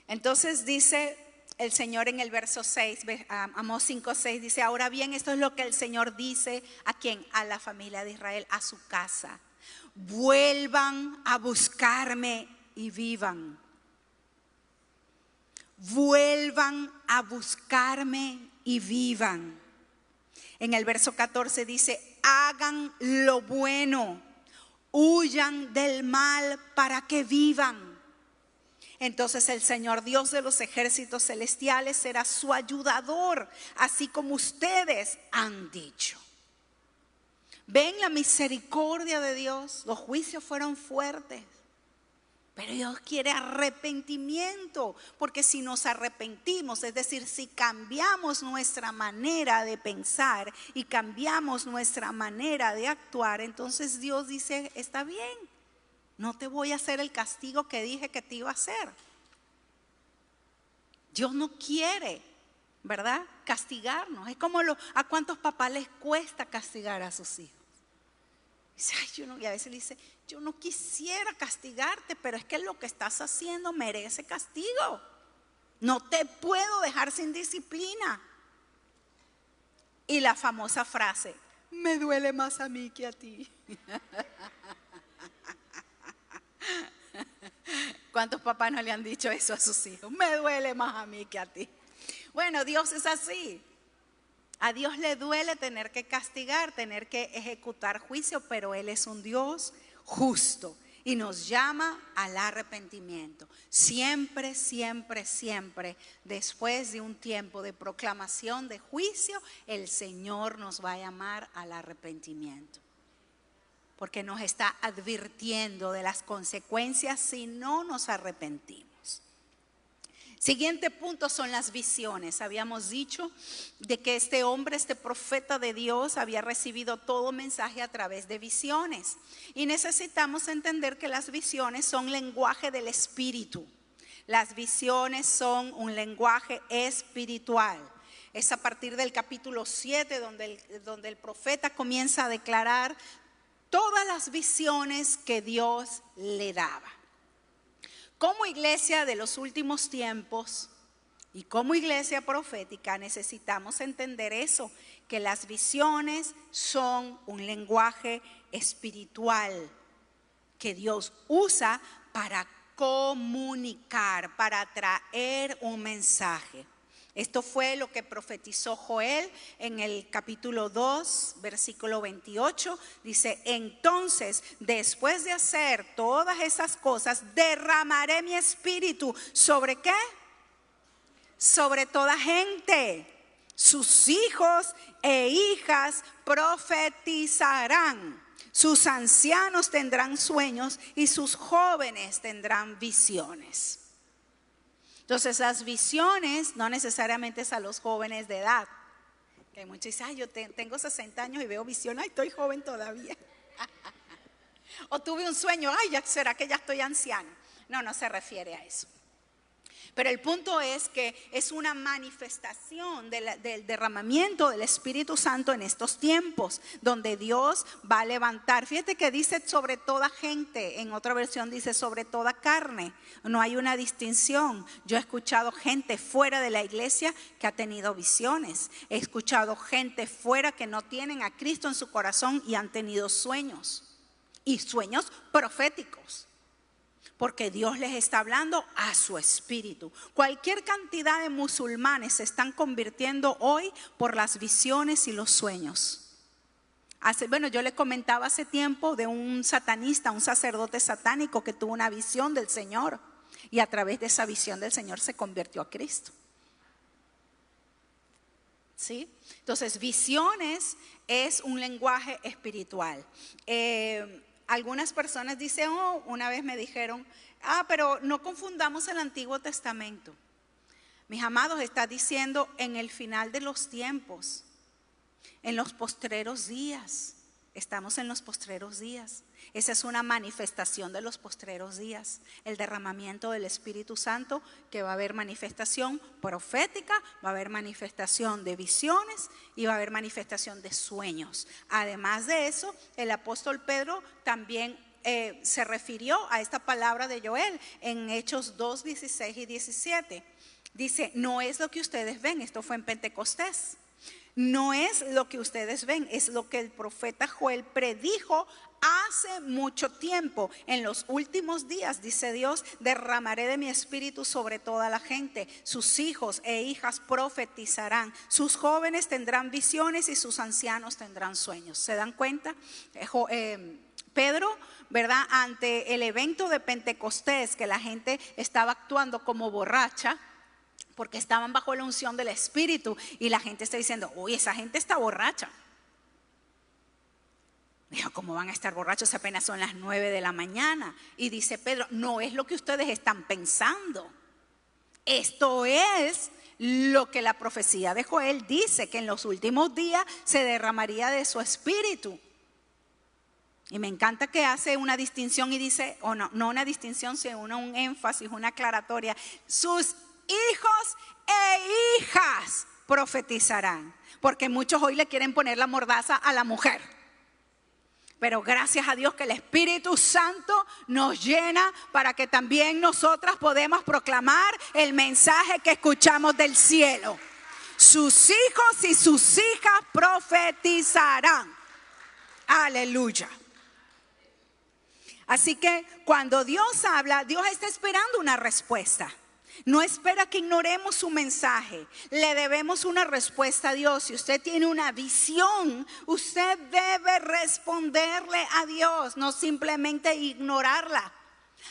Entonces dice el Señor en el verso 6, Amós 5:6, dice: ahora bien, esto es lo que el Señor dice a quién, a la familia de Israel, a su casa: vuelvan a buscarme y vivan. Vuelvan a buscarme y vivan. En el verso 14 dice: hagan lo bueno, huyan del mal para que vivan. Entonces el Señor Dios de los ejércitos celestiales será su ayudador, así como ustedes han dicho. ¿Ven la misericordia de Dios? Los juicios fueron fuertes, pero Dios quiere arrepentimiento, porque si nos arrepentimos, es decir, si cambiamos nuestra manera de pensar y cambiamos nuestra manera de actuar, entonces Dios dice: está bien, no te voy a hacer el castigo que dije que te iba a hacer. Dios no quiere, ¿verdad?, castigarnos. Es como a cuántos papás les cuesta castigar a sus hijos. Y a veces le dice: yo no quisiera castigarte, pero es que lo que estás haciendo merece castigo. No te puedo dejar sin disciplina. Y la famosa frase: me duele más a mí que a ti. ¿Cuántos papás no le han dicho eso a sus hijos? Me duele más a mí que a ti. Bueno, Dios es así. A Dios le duele tener que castigar, tener que ejecutar juicio, pero Él es un Dios justo y nos llama al arrepentimiento. Siempre, siempre, siempre, después de un tiempo de proclamación de juicio, el Señor nos va a llamar al arrepentimiento, porque nos está advirtiendo de las consecuencias si no nos arrepentimos. Siguiente punto son las visiones. Habíamos dicho de que este hombre, este profeta de Dios, había recibido todo mensaje a través de visiones. Y necesitamos entender que las visiones son lenguaje del espíritu. Las visiones son un lenguaje espiritual. Es a partir del capítulo 7 donde el profeta comienza a declarar todas las visiones que Dios le daba. Como iglesia de los últimos tiempos, Y como iglesia profética necesitamos entender eso, que las visiones son un lenguaje espiritual que Dios usa para comunicar, para traer un mensaje. Esto fue lo que profetizó Joel en el capítulo 2, versículo 28. Dice, entonces, después de hacer todas esas cosas, derramaré mi espíritu. ¿Sobre qué? Sobre toda gente. Sus hijos e hijas profetizarán. Sus ancianos tendrán sueños y sus jóvenes tendrán visiones. Entonces las visiones no necesariamente es a los jóvenes de edad. Que hay muchos dicen, ay, yo tengo 60 años y veo visión, ay, estoy joven todavía. O tuve un sueño, ay, ¿será que ya estoy anciano? No, no se refiere a eso. Pero el punto es que es una manifestación del derramamiento del Espíritu Santo en estos tiempos, donde Dios va a levantar. Fíjate que dice sobre toda gente, en otra versión dice sobre toda carne. No hay una distinción. Yo he escuchado gente fuera de la iglesia que ha tenido visiones. He escuchado gente fuera que no tienen a Cristo en su corazón y han tenido sueños. Y sueños proféticos. Porque Dios les está hablando a su espíritu. Cualquier cantidad de musulmanes se están convirtiendo hoy por las visiones y los sueños. Yo le comentaba hace tiempo de un satanista, un sacerdote satánico que tuvo una visión del Señor. Y a través de esa visión del Señor se convirtió a Cristo. ¿Sí? Entonces, visiones es un lenguaje espiritual. Algunas personas dicen, una vez me dijeron, pero no confundamos el Antiguo Testamento. Mis amados, está diciendo en el final de los tiempos, en los postreros días. Estamos en los postreros días. Esa es una manifestación de los postreros días. El derramamiento del Espíritu Santo, que va a haber manifestación profética, va a haber manifestación de visiones y va a haber manifestación de sueños. Además de eso, el apóstol Pedro también se refirió a esta palabra de Joel en Hechos 2, 16 y 17. Dice, no es lo que ustedes ven, esto fue en Pentecostés. No es lo que ustedes ven, es lo que el profeta Joel predijo hace mucho tiempo. En los últimos días, dice Dios, derramaré de mi espíritu sobre toda la gente. Sus hijos e hijas profetizarán. Sus jóvenes tendrán visiones y sus ancianos tendrán sueños. ¿Se dan cuenta? Pedro, ¿verdad? Ante el evento de Pentecostés, que la gente estaba actuando como borracha, porque estaban bajo la unción del Espíritu, y la gente está diciendo, uy, esa gente está borracha. Dijo, ¿cómo van a estar borrachos? Apenas son las 9 de la mañana. Y dice Pedro, no es lo que ustedes están pensando. Esto es lo que la profecía de Joel dice, que en los últimos días se derramaría de su espíritu. Y me encanta que hace una distinción y dice, no una distinción, sino un énfasis, una aclaratoria. Sus hijos e hijas profetizarán. Porque muchos hoy le quieren poner la mordaza a la mujer. Pero gracias a Dios que el Espíritu Santo nos llena para que también nosotras podamos proclamar el mensaje que escuchamos del cielo. Sus hijos y sus hijas profetizarán. Aleluya. Así que cuando Dios habla, Dios está esperando una respuesta. No espera que ignoremos su mensaje. Le debemos una respuesta a Dios. Si usted tiene una visión, usted debe responderle a Dios, no simplemente ignorarla.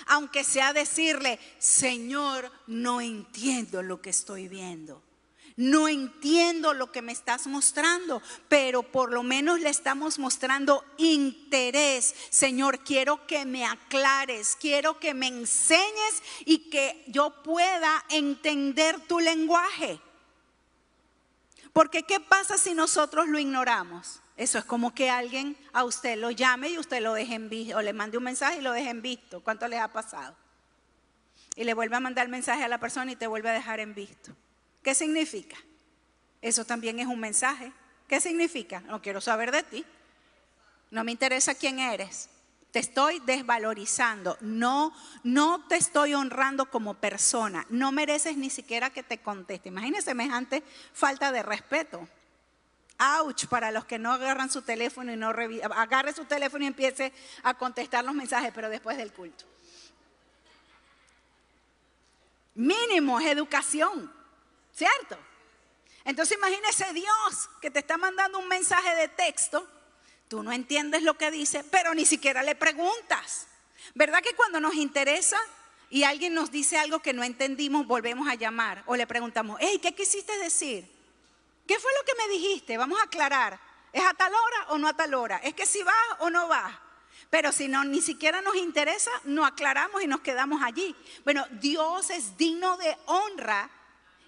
Aunque sea decirle, Señor, no entiendo lo que estoy viendo. No entiendo lo que me estás mostrando, pero por lo menos le estamos mostrando interés. Señor, quiero que me aclares, quiero que me enseñes y que yo pueda entender tu lenguaje. Porque ¿qué pasa si nosotros lo ignoramos? Eso es como que alguien a usted lo llame y usted lo deje en visto, o le mande un mensaje y lo deje en visto. ¿Cuánto les ha pasado? Y le vuelve a mandar el mensaje a la persona y te vuelve a dejar en visto. ¿Qué significa? Eso también es un mensaje. ¿Qué significa? No quiero saber de ti. No me interesa quién eres. Te estoy desvalorizando, no te estoy honrando como persona, no mereces ni siquiera que te conteste. Imagínense semejante falta de respeto. Ouch, para los que no agarran su teléfono y no agarre su teléfono y empiece a contestar los mensajes, pero después del culto. Mínimo es educación, ¿cierto? Entonces imagínese Dios que te está mandando un mensaje de texto, tú no entiendes lo que dice, pero ni siquiera le preguntas. ¿Verdad que cuando nos interesa y alguien nos dice algo que no entendimos, volvemos a llamar o le preguntamos, hey, ¿qué quisiste decir? ¿Qué fue lo que me dijiste? Vamos a aclarar, ¿es a tal hora o no a tal hora? ¿Es que si vas o no vas? Pero si no, ni siquiera nos interesa, no aclaramos y nos quedamos allí. Bueno, Dios es digno de honra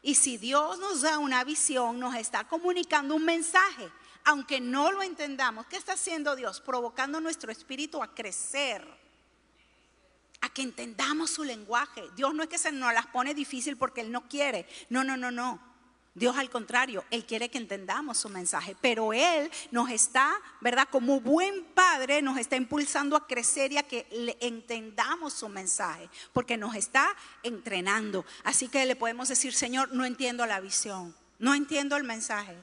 y si Dios nos da una visión, nos está comunicando un mensaje, aunque no lo entendamos. ¿Qué está haciendo Dios? Provocando nuestro espíritu a crecer, a que entendamos su lenguaje. Dios no es que se nos las pone difícil porque Él no quiere. No. Dios al contrario, Él quiere que entendamos su mensaje, pero Él nos está, ¿verdad? Como buen padre nos está impulsando a crecer y a que le entendamos su mensaje, porque nos está entrenando. Así que le podemos decir, Señor, no entiendo la visión, no entiendo el mensaje,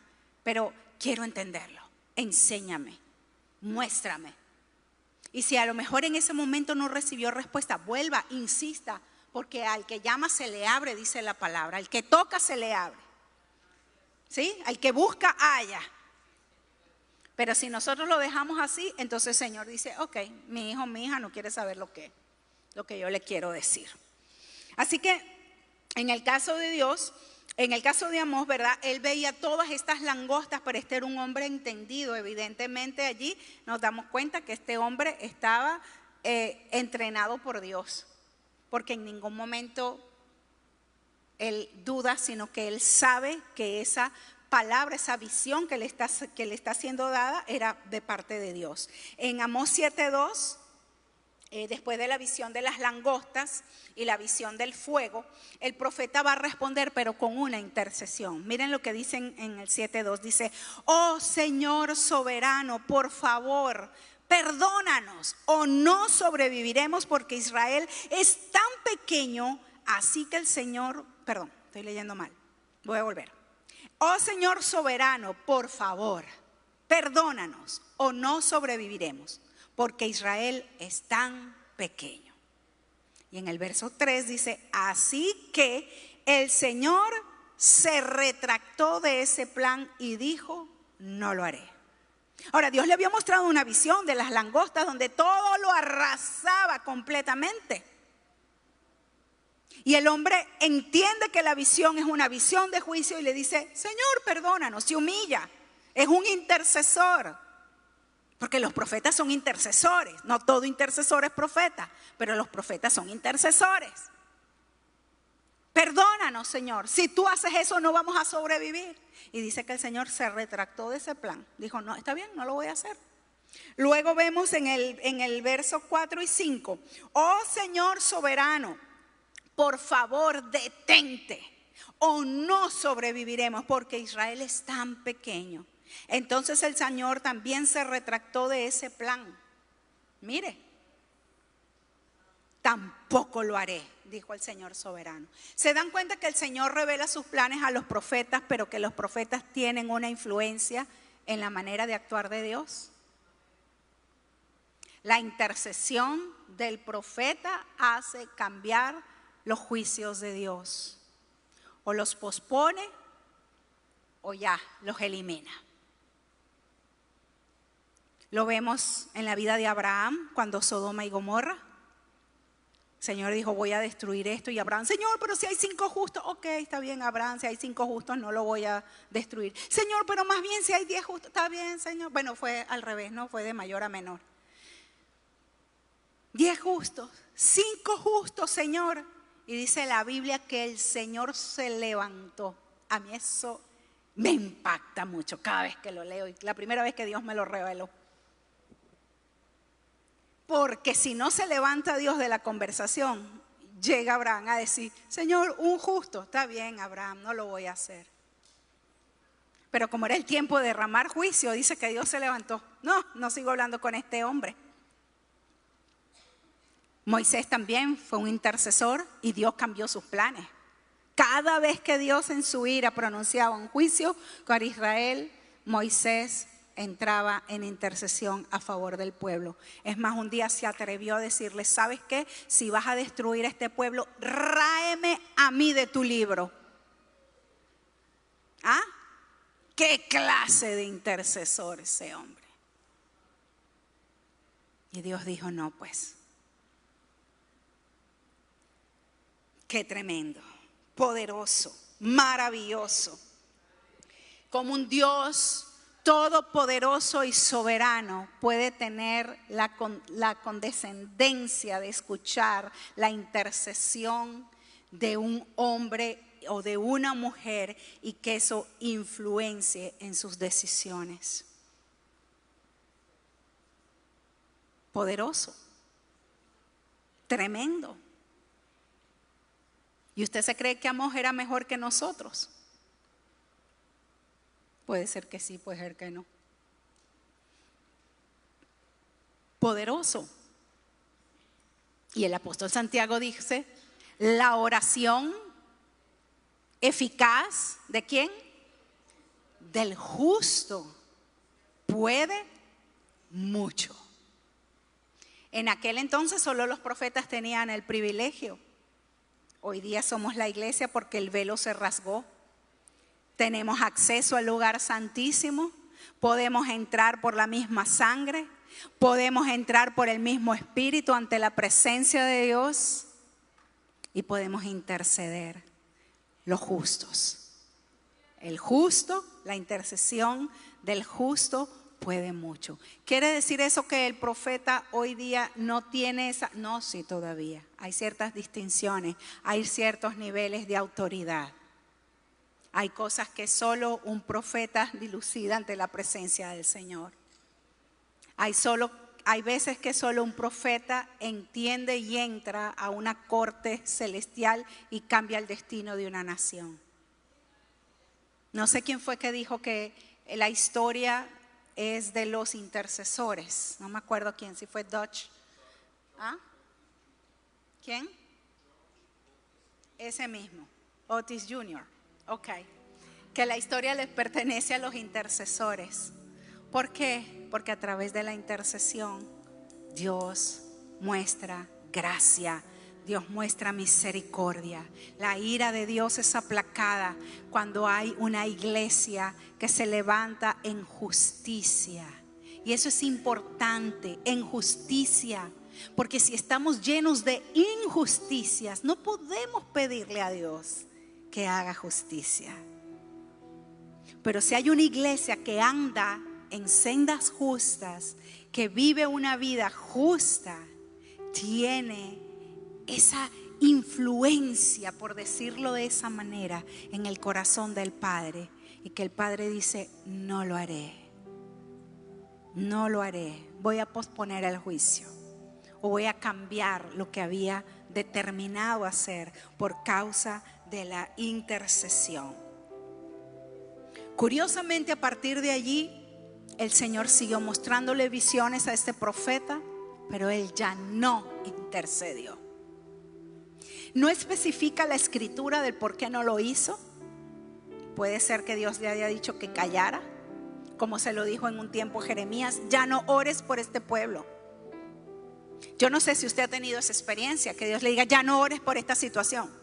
pero quiero entenderlo. Enséñame, muéstrame. Y si a lo mejor en ese momento no recibió respuesta, vuelva, insista, porque al que llama se le abre, dice la palabra, al que toca se le abre. ¿Sí? Al que busca, halla. Pero si nosotros lo dejamos así, entonces el Señor dice, ok, mi hijo, mi hija no quiere saber lo que yo le quiero decir. Así que en el caso de Dios, en el caso de Amós, ¿verdad? Él veía todas estas langostas, pero este era un hombre entendido. Evidentemente allí nos damos cuenta que este hombre estaba entrenado por Dios, porque en ningún momento él duda, sino que él sabe que esa palabra, esa visión que le está siendo dada era de parte de Dios. En Amós 7:2, después de la visión de las langostas y la visión del fuego, el profeta va a responder, pero con una intercesión. Miren lo que dicen en el 7:2, dice, oh Señor soberano, por favor, perdónanos o no sobreviviremos porque Israel es tan pequeño. Así que el Señor, perdón, estoy leyendo mal, voy a volver. Oh Señor soberano, por favor, perdónanos o no sobreviviremos, porque Israel es tan pequeño. Y en el verso 3 dice, así que el Señor se retractó de ese plan y dijo, no lo haré. Ahora, Dios le había mostrado una visión de las langostas donde todo lo arrasaba completamente. Y el hombre entiende que la visión es una visión de juicio y le dice, Señor, perdónanos, se humilla. Es un intercesor, porque los profetas son intercesores. No todo intercesor es profeta, pero los profetas son intercesores. Perdónanos, Señor, si tú haces eso no vamos a sobrevivir. Y dice que el Señor se retractó de ese plan. Dijo, no, está bien, no lo voy a hacer. Luego vemos en el verso 4 y 5, oh Señor soberano, por favor, detente o no sobreviviremos porque Israel es tan pequeño. Entonces el Señor también se retractó de ese plan. Mire, tampoco lo haré, dijo el Señor soberano. ¿Se dan cuenta que el Señor revela sus planes a los profetas, pero que los profetas tienen una influencia en la manera de actuar de Dios? La intercesión del profeta hace cambiar los juicios de Dios. O los pospone o ya los elimina. Lo vemos en la vida de Abraham cuando Sodoma y Gomorra. El Señor dijo, voy a destruir esto. Y Abraham, Señor, pero si hay 5 justos. Ok, está bien, Abraham, si hay 5 justos no lo voy a destruir. Señor, pero más bien si hay 10 justos. Está bien, Señor. Bueno, fue al revés, ¿no? Fue de mayor a menor. 10 justos, 5 justos, Señor. Y dice la Biblia que el Señor se levantó. A mí eso me impacta mucho cada vez que lo leo. Y la primera vez que Dios me lo reveló. Porque si no se levanta Dios de la conversación, llega Abraham a decir, Señor, un justo. Está bien, Abraham, no lo voy a hacer. Pero como era el tiempo de derramar juicio, dice que Dios se levantó. No sigo hablando con este hombre. Moisés también fue un intercesor y Dios cambió sus planes. Cada vez que Dios en su ira pronunciaba un juicio con Israel, Moisés entraba en intercesión a favor del pueblo. Es más, un día se atrevió a decirle: ¿sabes qué? Si vas a destruir este pueblo, ráeme a mí de tu libro. ¿Ah? ¿Qué clase de intercesor ese hombre? Y Dios dijo: no, pues. Qué tremendo, poderoso, maravilloso. Como un Dios todopoderoso y soberano puede tener la condescendencia de escuchar la intercesión de un hombre o de una mujer y que eso influencie en sus decisiones. Poderoso, tremendo. ¿Y usted se cree que Amós era mejor que nosotros? Puede ser que sí, puede ser que no. Poderoso. Y el apóstol Santiago dice: la oración eficaz, ¿de quién? Del justo puede mucho. En aquel entonces solo los profetas tenían el privilegio. Hoy día somos la iglesia porque el velo se rasgó. Tenemos acceso al lugar santísimo. Podemos entrar por la misma sangre. Podemos entrar por el mismo espíritu ante la presencia de Dios. Y podemos interceder los justos. El justo, la intercesión del justo puede mucho. ¿Quiere decir eso que el profeta hoy día no tiene esa? No, sí, todavía. Hay ciertas distinciones, hay ciertos niveles de autoridad. Hay cosas que solo un profeta dilucida ante la presencia del Señor. Hay veces que solo un profeta entiende y entra a una corte celestial y cambia el destino de una nación. No sé quién fue que dijo que la historia es de los intercesores. No me acuerdo quién, si fue Dutch. ¿Ah? ¿Quién? Ese mismo, Otis Jr. Ok. Que la historia les pertenece a los intercesores. ¿Por qué? Porque a través de la intercesión Dios muestra gracia, Dios muestra misericordia. La ira de Dios es aplacada cuando hay una iglesia que se levanta en justicia. Y eso es importante, en justicia. Porque si estamos llenos de injusticias, no podemos pedirle a Dios que haga justicia. Pero si hay una iglesia que anda en sendas justas, que vive una vida justa, tiene esa influencia, por decirlo de esa manera, en el corazón del Padre. Y que el Padre dice: no lo haré. No lo haré. Voy a posponer el juicio. O voy a cambiar lo que había determinado hacer por causa de la intercesión. Curiosamente, a partir de allí, el Señor siguió mostrándole visiones a este profeta, pero él ya no intercedió. No especifica la escritura del por qué no lo hizo. Puede ser que Dios le haya dicho que callara, como se lo dijo en un tiempo a Jeremías: ya no ores por este pueblo. Yo no sé si usted ha tenido esa experiencia, que Dios le diga: ya no ores por esta situación.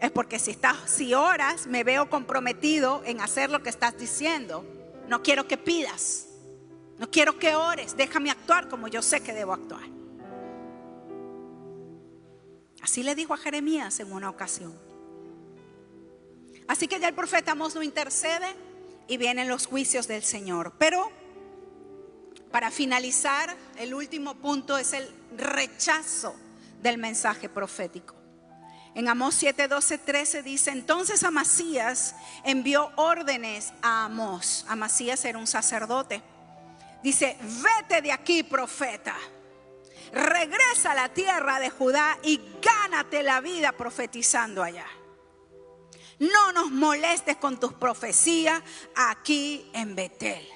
Es porque si oras, me veo comprometido en hacer lo que estás diciendo. No quiero que pidas, no quiero que ores, déjame actuar como yo sé que debo actuar. Así le dijo a Jeremías en una ocasión. Así que ya el profeta Amós no intercede y vienen los juicios del Señor. Pero para finalizar, el último punto es el rechazo del mensaje profético. En Amós 7, 12, 13 dice: entonces Amasías envió órdenes a Amós. Amasías era un sacerdote. Dice: vete de aquí, profeta. Regresa a la tierra de Judá y gánate la vida profetizando allá. No nos molestes con tus profecías aquí en Betel.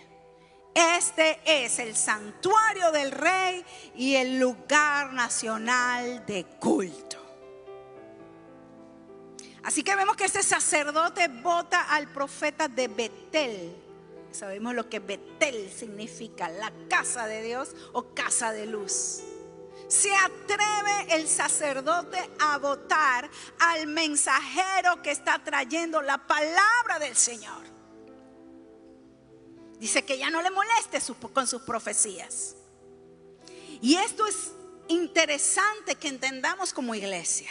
Este es el santuario del rey y el lugar nacional de culto. Así que vemos que este sacerdote vota al profeta de Betel. Sabemos lo que Betel significa, la casa de Dios o casa de luz. Se atreve el sacerdote a votar al mensajero que está trayendo la palabra del Señor. Dice que ya no le moleste con sus profecías. Y esto es interesante que entendamos como iglesia.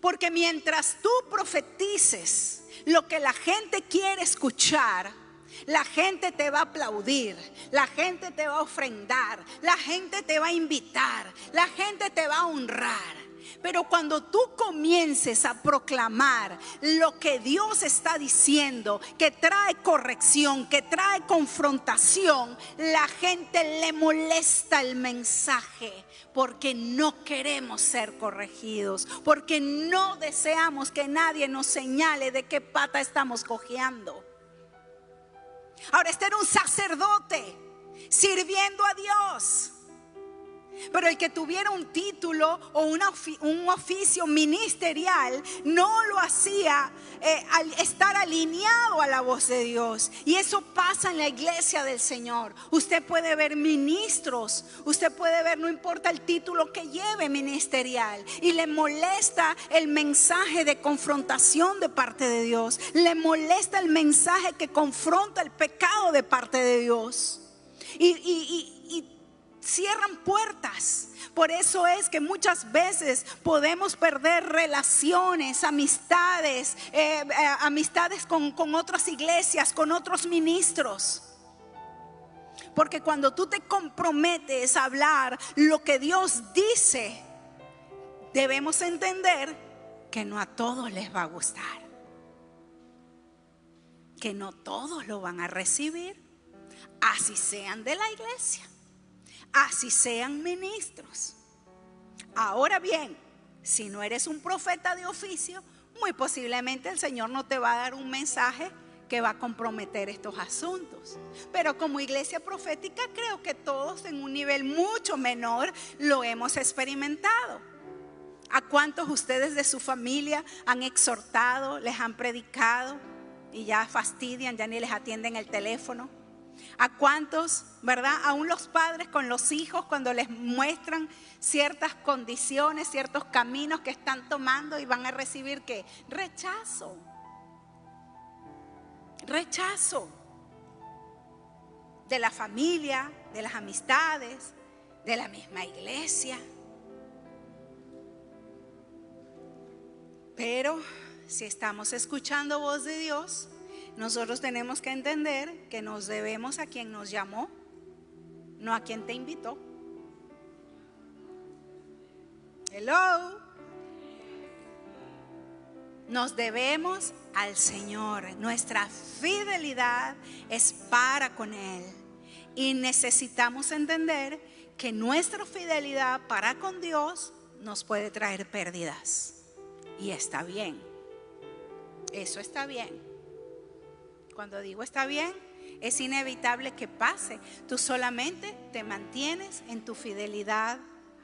Porque mientras tú profetices lo que la gente quiere escuchar, la gente te va a aplaudir, la gente te va a ofrendar, la gente te va a invitar, la gente te va a honrar. Pero cuando tú comiences a proclamar lo que Dios está diciendo, que trae corrección, que trae confrontación, la gente le molesta el mensaje porque no queremos ser corregidos, porque no deseamos que nadie nos señale de qué pata estamos cojeando. Ahora, este era un sacerdote sirviendo a Dios. Pero el que tuviera un título o un oficio ministerial no lo hacía al estar alineado a la voz de Dios. Y eso pasa en la iglesia del Señor. Usted puede ver ministros, usted puede ver, no importa el título que lleve ministerial, y le molesta el mensaje de confrontación de parte de Dios. Le molesta el mensaje que confronta el pecado de parte de Dios. Y cierran puertas. Por eso es que muchas veces podemos perder relaciones, amistades, amistades con otras iglesias, con otros ministros. Porque cuando tú te comprometes a hablar lo que Dios dice, debemos entender que no a todos les va a gustar, que no todos lo van a recibir, así sean de la iglesia, así sean ministros. Ahora bien, si no eres un profeta de oficio, muy posiblemente el Señor no te va a dar un mensaje que va a comprometer estos asuntos. Pero como iglesia profética, creo que todos en un nivel mucho menor lo hemos experimentado. ¿A cuántos ustedes de su familia han exhortado, les han predicado y ya fastidian, ya ni les atienden el teléfono? ¿A cuántos, verdad? Aún los padres con los hijos, cuando les muestran ciertas condiciones, ciertos caminos que están tomando, y van a recibir ¿qué? Rechazo. Rechazo de la familia, de las amistades, de la misma iglesia. Pero si estamos escuchando voz de Dios, nosotros tenemos que entender que nos debemos a quien nos llamó, no a quien te invitó. Hello. Nos debemos al Señor. Nuestra fidelidad es para con Él. Y necesitamos entender que nuestra fidelidad para con Dios nos puede traer pérdidas. Y está bien. Eso está bien. Cuando digo está bien, es inevitable que pase. Tú solamente te mantienes en tu fidelidad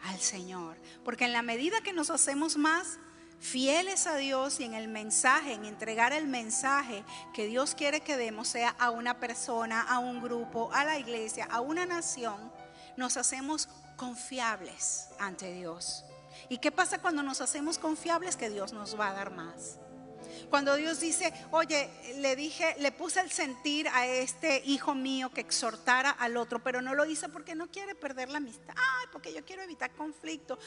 al Señor. Porque en la medida que nos hacemos más fieles a Dios y en el mensaje, en entregar el mensaje que Dios quiere que demos, sea a una persona, a un grupo, a la iglesia, a una nación, nos hacemos confiables ante Dios. ¿Y qué pasa cuando nos hacemos confiables? Que Dios nos va a dar más. Cuando Dios dice, oye, le puse el sentir a este hijo mío que exhortara al otro, pero no lo hice porque no quiere perder la amistad. Porque yo quiero evitar conflicto.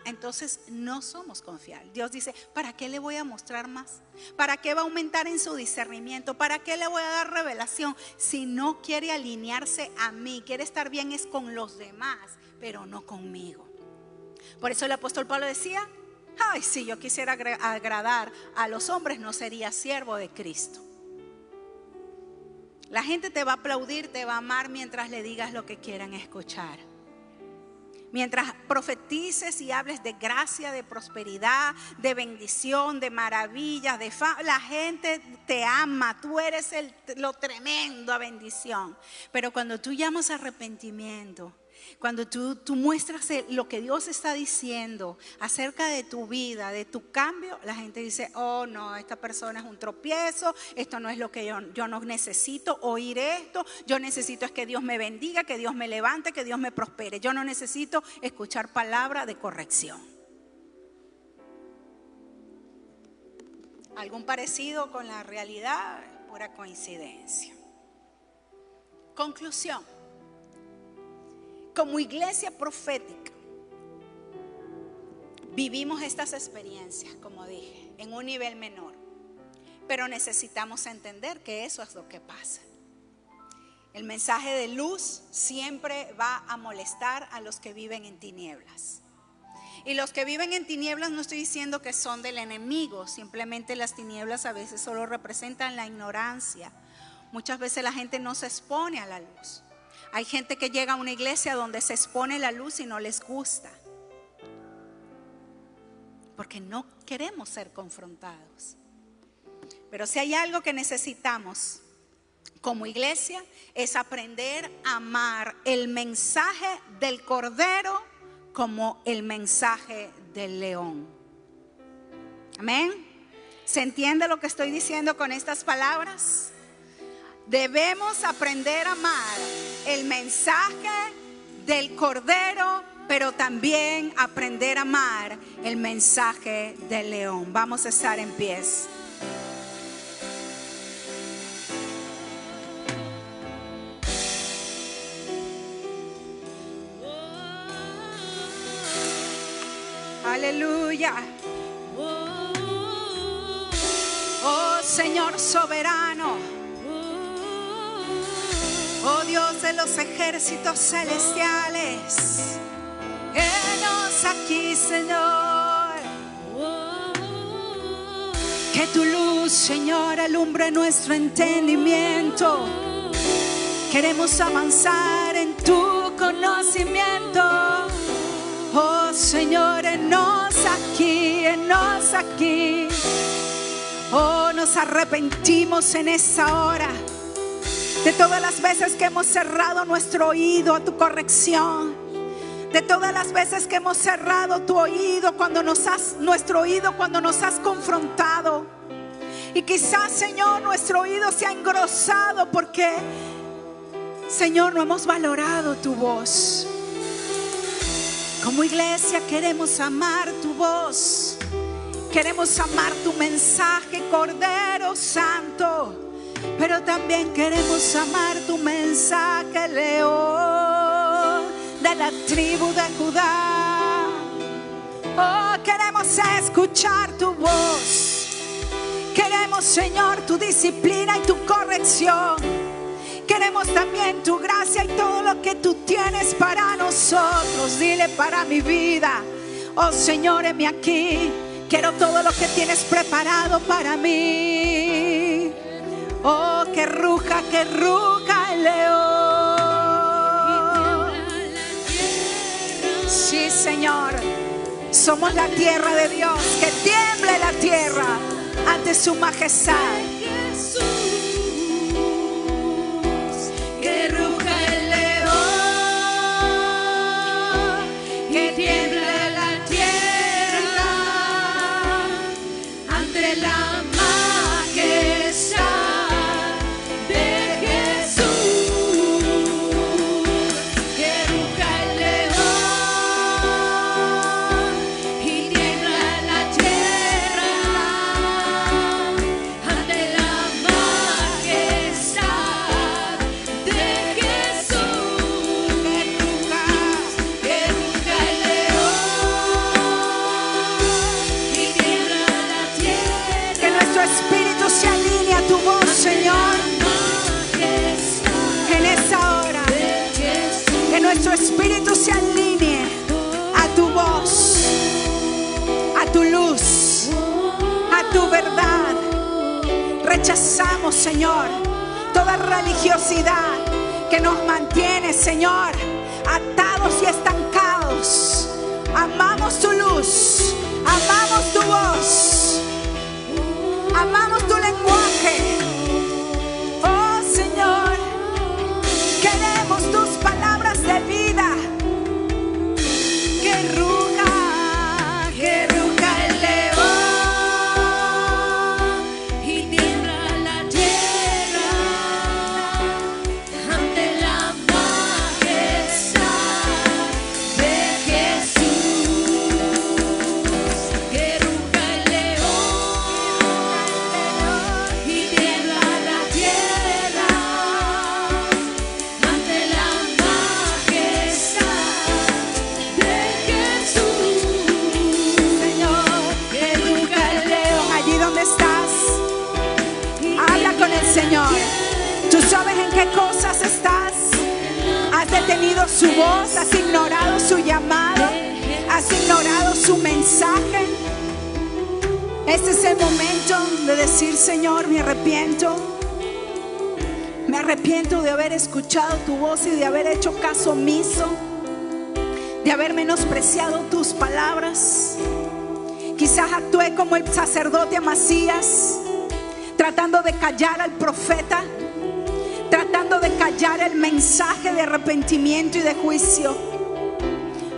Entonces no somos confiables. Dios dice, ¿para qué le voy a mostrar más? ¿Para qué va a aumentar en su discernimiento? ¿Para qué le voy a dar revelación? Si no quiere alinearse a mí, quiere estar bien es con los demás, pero no conmigo. Por eso el apóstol Pablo decía, si yo quisiera agradar a los hombres, no sería siervo de Cristo. La gente te va a aplaudir, te va a amar mientras le digas lo que quieran escuchar. Mientras profetices y hables de gracia, de prosperidad, de bendición, de maravillas, de fama, la gente te ama, tú eres lo tremendo a bendición. Pero cuando tú llamas a arrepentimiento, cuando tú muestras lo que Dios está diciendo acerca de tu vida, de tu cambio, la gente dice: oh no, esta persona es un tropiezo, esto no es lo que yo no necesito oír esto, yo necesito es que Dios me bendiga, que Dios me levante, que Dios me prospere, yo no necesito escuchar palabra de corrección. ¿Algún parecido con la realidad? Pura coincidencia. Conclusión. Como iglesia profética, vivimos estas experiencias, como dije, en un nivel menor. Pero necesitamos entender que eso es lo que pasa. El mensaje de luz siempre va a molestar a los que viven en tinieblas. Y los que viven en tinieblas no estoy diciendo que son del enemigo, simplemente las tinieblas a veces solo representan la ignorancia. Muchas veces la gente no se expone a la luz. Hay gente que llega a una iglesia donde se expone la luz y no les gusta, porque no queremos ser confrontados. Pero si hay algo que necesitamos como iglesia, es aprender a amar el mensaje del Cordero como el mensaje del león. Amén. ¿Se entiende lo que estoy diciendo con estas palabras? Debemos aprender a amar el mensaje del Cordero, pero también aprender a amar el mensaje del león. Vamos a estar en pies. Aleluya. Oh Señor soberano. Oh Dios de los ejércitos celestiales, henos aquí, Señor. Que tu luz, Señor, alumbre nuestro entendimiento. Queremos avanzar en tu conocimiento. Oh Señor, henos aquí, henos aquí. Oh, nos arrepentimos en esta hora de todas las veces que hemos cerrado nuestro oído a tu corrección, de todas las veces que hemos cerrado tu oído nuestro oído cuando nos has confrontado. Y quizás, Señor, nuestro oído se ha engrosado porque, Señor, no hemos valorado tu voz. Como iglesia queremos amar tu voz, queremos amar tu mensaje, Cordero Santo. Pero también queremos amar tu mensaje, león de la tribu de Judá. Oh, queremos escuchar tu voz. Queremos, Señor, tu disciplina y tu corrección. Queremos también tu gracia y todo lo que tú tienes para nosotros. Dile: para mi vida, oh Señor, heme aquí. Quiero todo lo que tienes preparado para mí. Oh, que ruja el león. Sí, Señor, somos la tierra de Dios. Que tiemble la tierra ante su majestad. Que ruja el león. Que tiemble la tierra ante la majestad. Nuestro espíritu se alinee a tu voz, a tu luz, a tu verdad. Rechazamos, Señor, toda religiosidad que nos mantiene, Señor, atados y estancados. Amamos tu luz, amamos tu voz, amamos tu lenguaje. Oh Señor, queremos tus palabras de vida. Que ruja el león y tiembla la tierra ante la majestad de Jesús. Que ruja el león y tiembla la tierra ante la majestad de Jesús. Señor, Que ruja el león. allí donde estás, habla con el Señor. Tú sabes en qué cosas estás. Has detenido su voz, has ignorado su llamado, has ignorado su mensaje. Este es el momento de decir: Señor, me arrepiento. Me arrepiento de haber escuchado tu voz y de haber hecho caso omiso, de haber menospreciado tus palabras. Quizás actué como el sacerdote Amasías, tratando de callar al profeta, tratando de callar el mensaje de arrepentimiento y de juicio.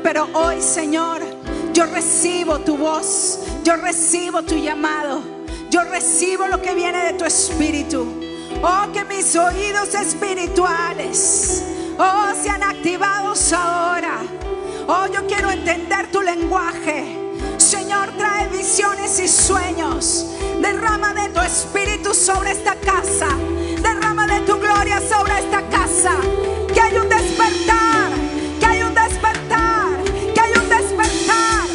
Pero hoy, Señor, yo recibo tu voz, yo recibo tu llamado, yo recibo lo que viene de tu espíritu. Oh, que mis oídos espirituales, oh, sean activados ahora. Oh, yo quiero entender tu lenguaje. Señor, trae visiones y sueños. Derrama de tu espíritu sobre esta casa. Derrama de tu gloria sobre esta casa. Que hay un despertar, que hay un despertar, que hay un despertar.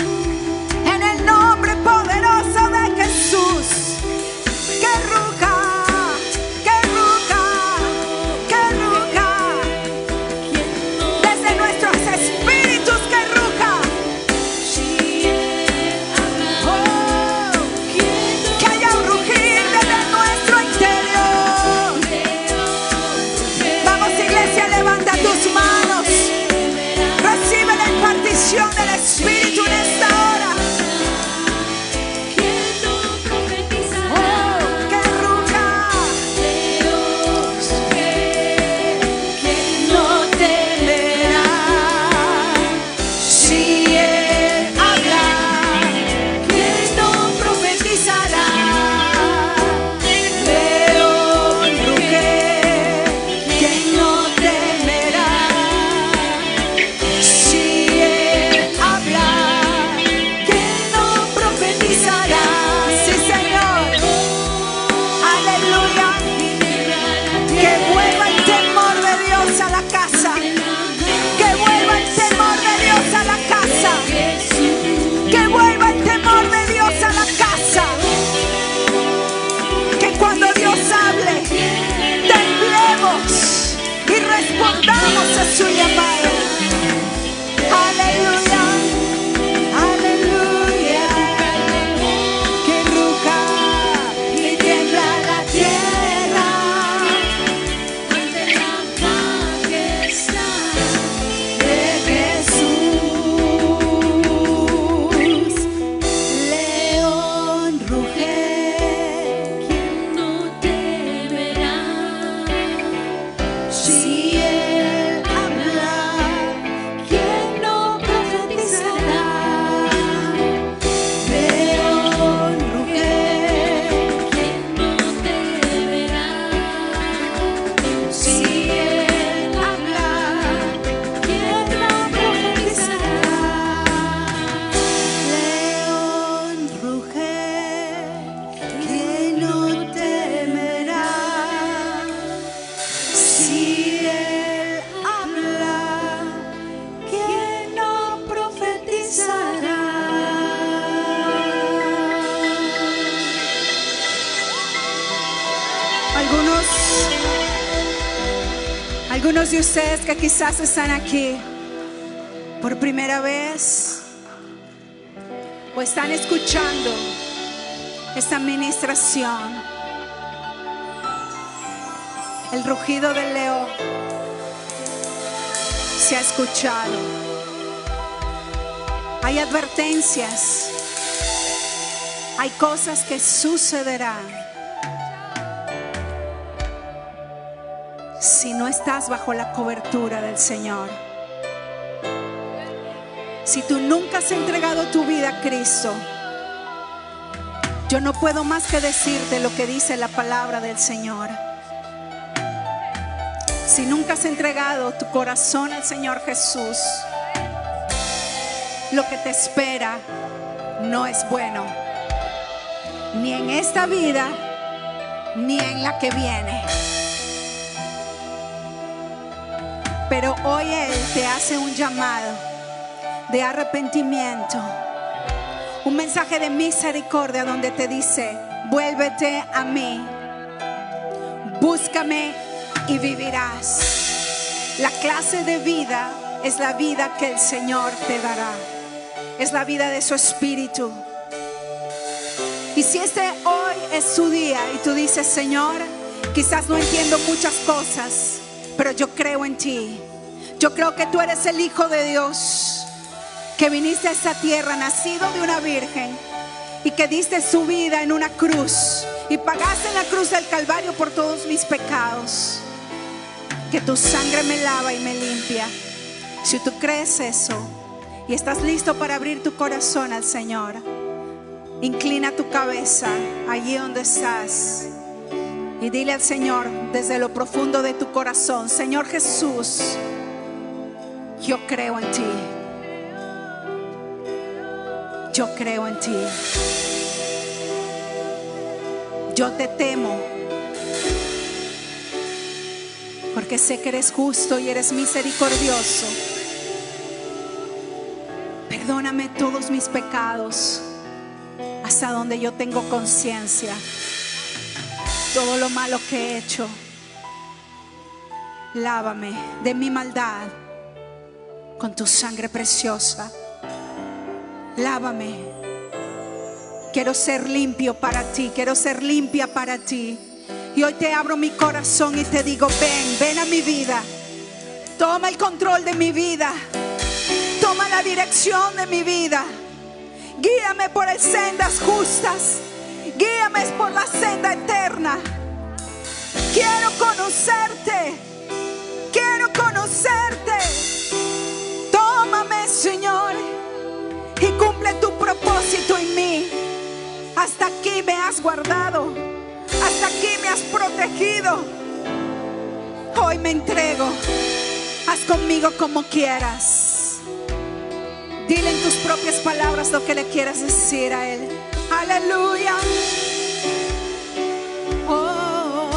En el nombre poderoso de Jesús. Que ruja, que ruja, que ruja. Desde nuestros espíritus que ruja. Oh, que haya un rugir desde nuestro interior. Vamos, iglesia, levanta tus manos. Recibe la impartición del Espíritu en esta hora. Oh, que ruja. No temerá si Él habla, quien no profetizará. León ruge, quien no temerá si Él habla, quien no profetizará. Sí, Señor. Aleluya. Que vuelva el temor de Dios a la casa. Que vuelva el temor de Dios a la casa. Que vuelva el temor de Dios a la casa. Que cuando Dios hable, temblemos y respondamos a su llamado. Aleluya. Aleluya. Que ruja y tiembla la tierra. Ante la majestad De Jesús. León ruge. quien no temerá Si Él habla, quien no profetizará. león ruge. Quien no temerá Si Él habla, quien no profetizará. león ruge. ¿Quién no temerá? Si Él habla, ¿quién no profetizará? Algunos de ustedes que quizás están aquí por primera vez o están escuchando esta administración, el rugido del león se ha escuchado. Hay advertencias, hay cosas que sucederán si no estás bajo la cobertura del Señor. Si tú nunca has entregado tu vida a Cristo, yo no puedo más que decirte lo que dice la palabra del Señor. Si nunca has entregado tu corazón al Señor Jesús, lo que te espera no es bueno, ni en esta vida, ni en la que viene. Pero hoy Él te hace un llamado de arrepentimiento, un mensaje de misericordia donde te dice: vuélvete a mí, búscame y vivirás. La clase de vida es la vida que el Señor te dará, es la vida de su Espíritu. Y si hoy es su día y tú dices: Señor, quizás no entiendo muchas cosas, pero yo creo en ti. Yo creo que tú eres el Hijo de Dios, que viniste a esta tierra, nacido de una virgen, y que diste su vida en una cruz y pagaste en la cruz del Calvario por todos mis pecados, que tu sangre me lava y me limpia. Si tú crees eso y estás listo para abrir tu corazón al Señor, inclina tu cabeza allí donde estás y dile al Señor desde lo profundo de tu corazón: Señor Jesús, yo creo en ti. Yo creo en ti. Yo te temo, porque sé que eres justo y eres misericordioso. Perdóname todos mis pecados, hasta donde yo tengo conciencia. Todo lo malo que he hecho, lávame de mi maldad con tu sangre preciosa. Lávame. Quiero ser limpio para ti, quiero ser limpia para ti. Y hoy te abro mi corazón y te digo: ven a mi vida. Toma el control de mi vida. Toma la dirección de mi vida. Guíame por las sendas justas. Guíame por la senda eterna. Quiero conocerte. Quiero conocerte. Tómame, Señor, y cumple tu propósito en mí. Hasta aquí me has guardado. Hasta aquí me has protegido. Hoy me entrego. Haz conmigo como quieras. Dile en tus propias palabras lo que le quieras decir a Él. Aleluya. Oh,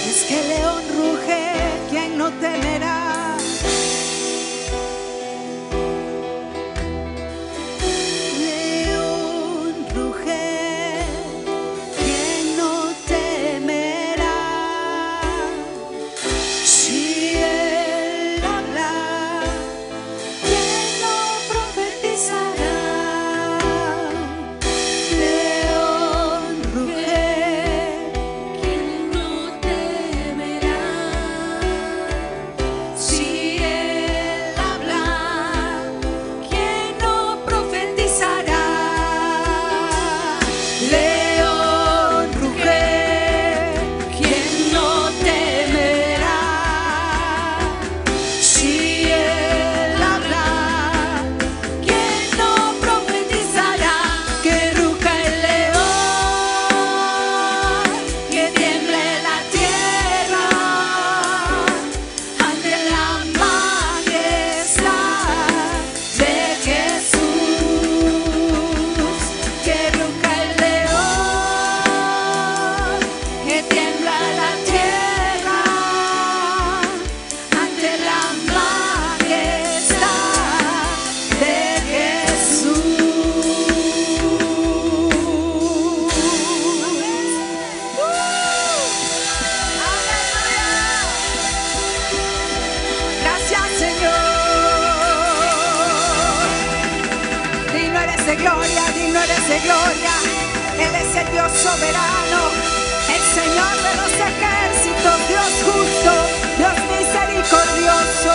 es que el león ruge, ¿quién no temerá? León ruge, ¿quién no temerá? Si Él habla, ¿quién no profetizará? León ruge, ¿quién no temerá? Si Él habla, ¿quién no profetizará? León ruge, ¿quién no temerá? Si Él habla, ¿quién no profetizará? Que ruja el león, que tiemble la tierra ante la majestad de Jesús. Que ruja el león, que tiembla la tierra ante la majestad de Jesús. Gracias, Señor. Digno eres de gloria, digno eres de gloria. Él es el Dios soberano, el Señor de los ejércitos, Dios justo, Dios misericordioso. gozo.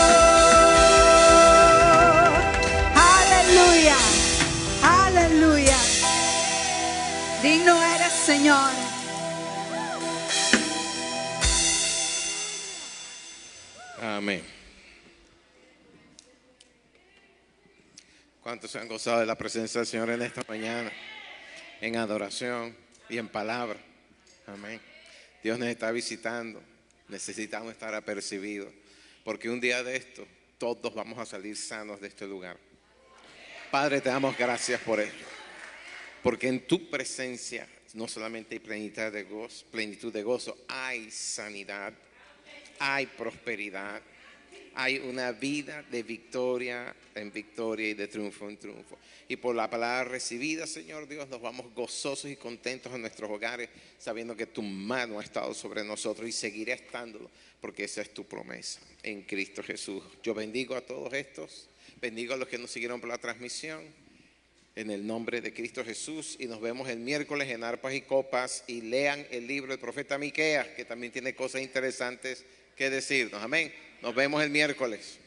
Aleluya, aleluya. Digno eres, Señor. Amén. ¿Cuántos se han gozado de la presencia del Señor en esta mañana? En adoración y en palabra. Amén. Dios nos está visitando. Necesitamos estar apercibidos, porque un día de esto todos vamos a salir sanos de este lugar. Padre, te damos gracias por esto, porque en tu presencia no solamente hay plenitud de gozo, hay sanidad, hay prosperidad, hay una vida de victoria en victoria y de triunfo en triunfo. Y por la palabra recibida, Señor Dios, nos vamos gozosos y contentos en nuestros hogares, sabiendo que tu mano ha estado sobre nosotros y seguirá estándolo, porque esa es tu promesa en Cristo Jesús. Yo bendigo a todos estos, bendigo a los que nos siguieron por la transmisión, en el nombre de Cristo Jesús, y nos vemos el miércoles en Arpas y Copas, y lean el libro del profeta Miqueas, que también tiene cosas interesantes que decirnos. Amén. Nos vemos el miércoles.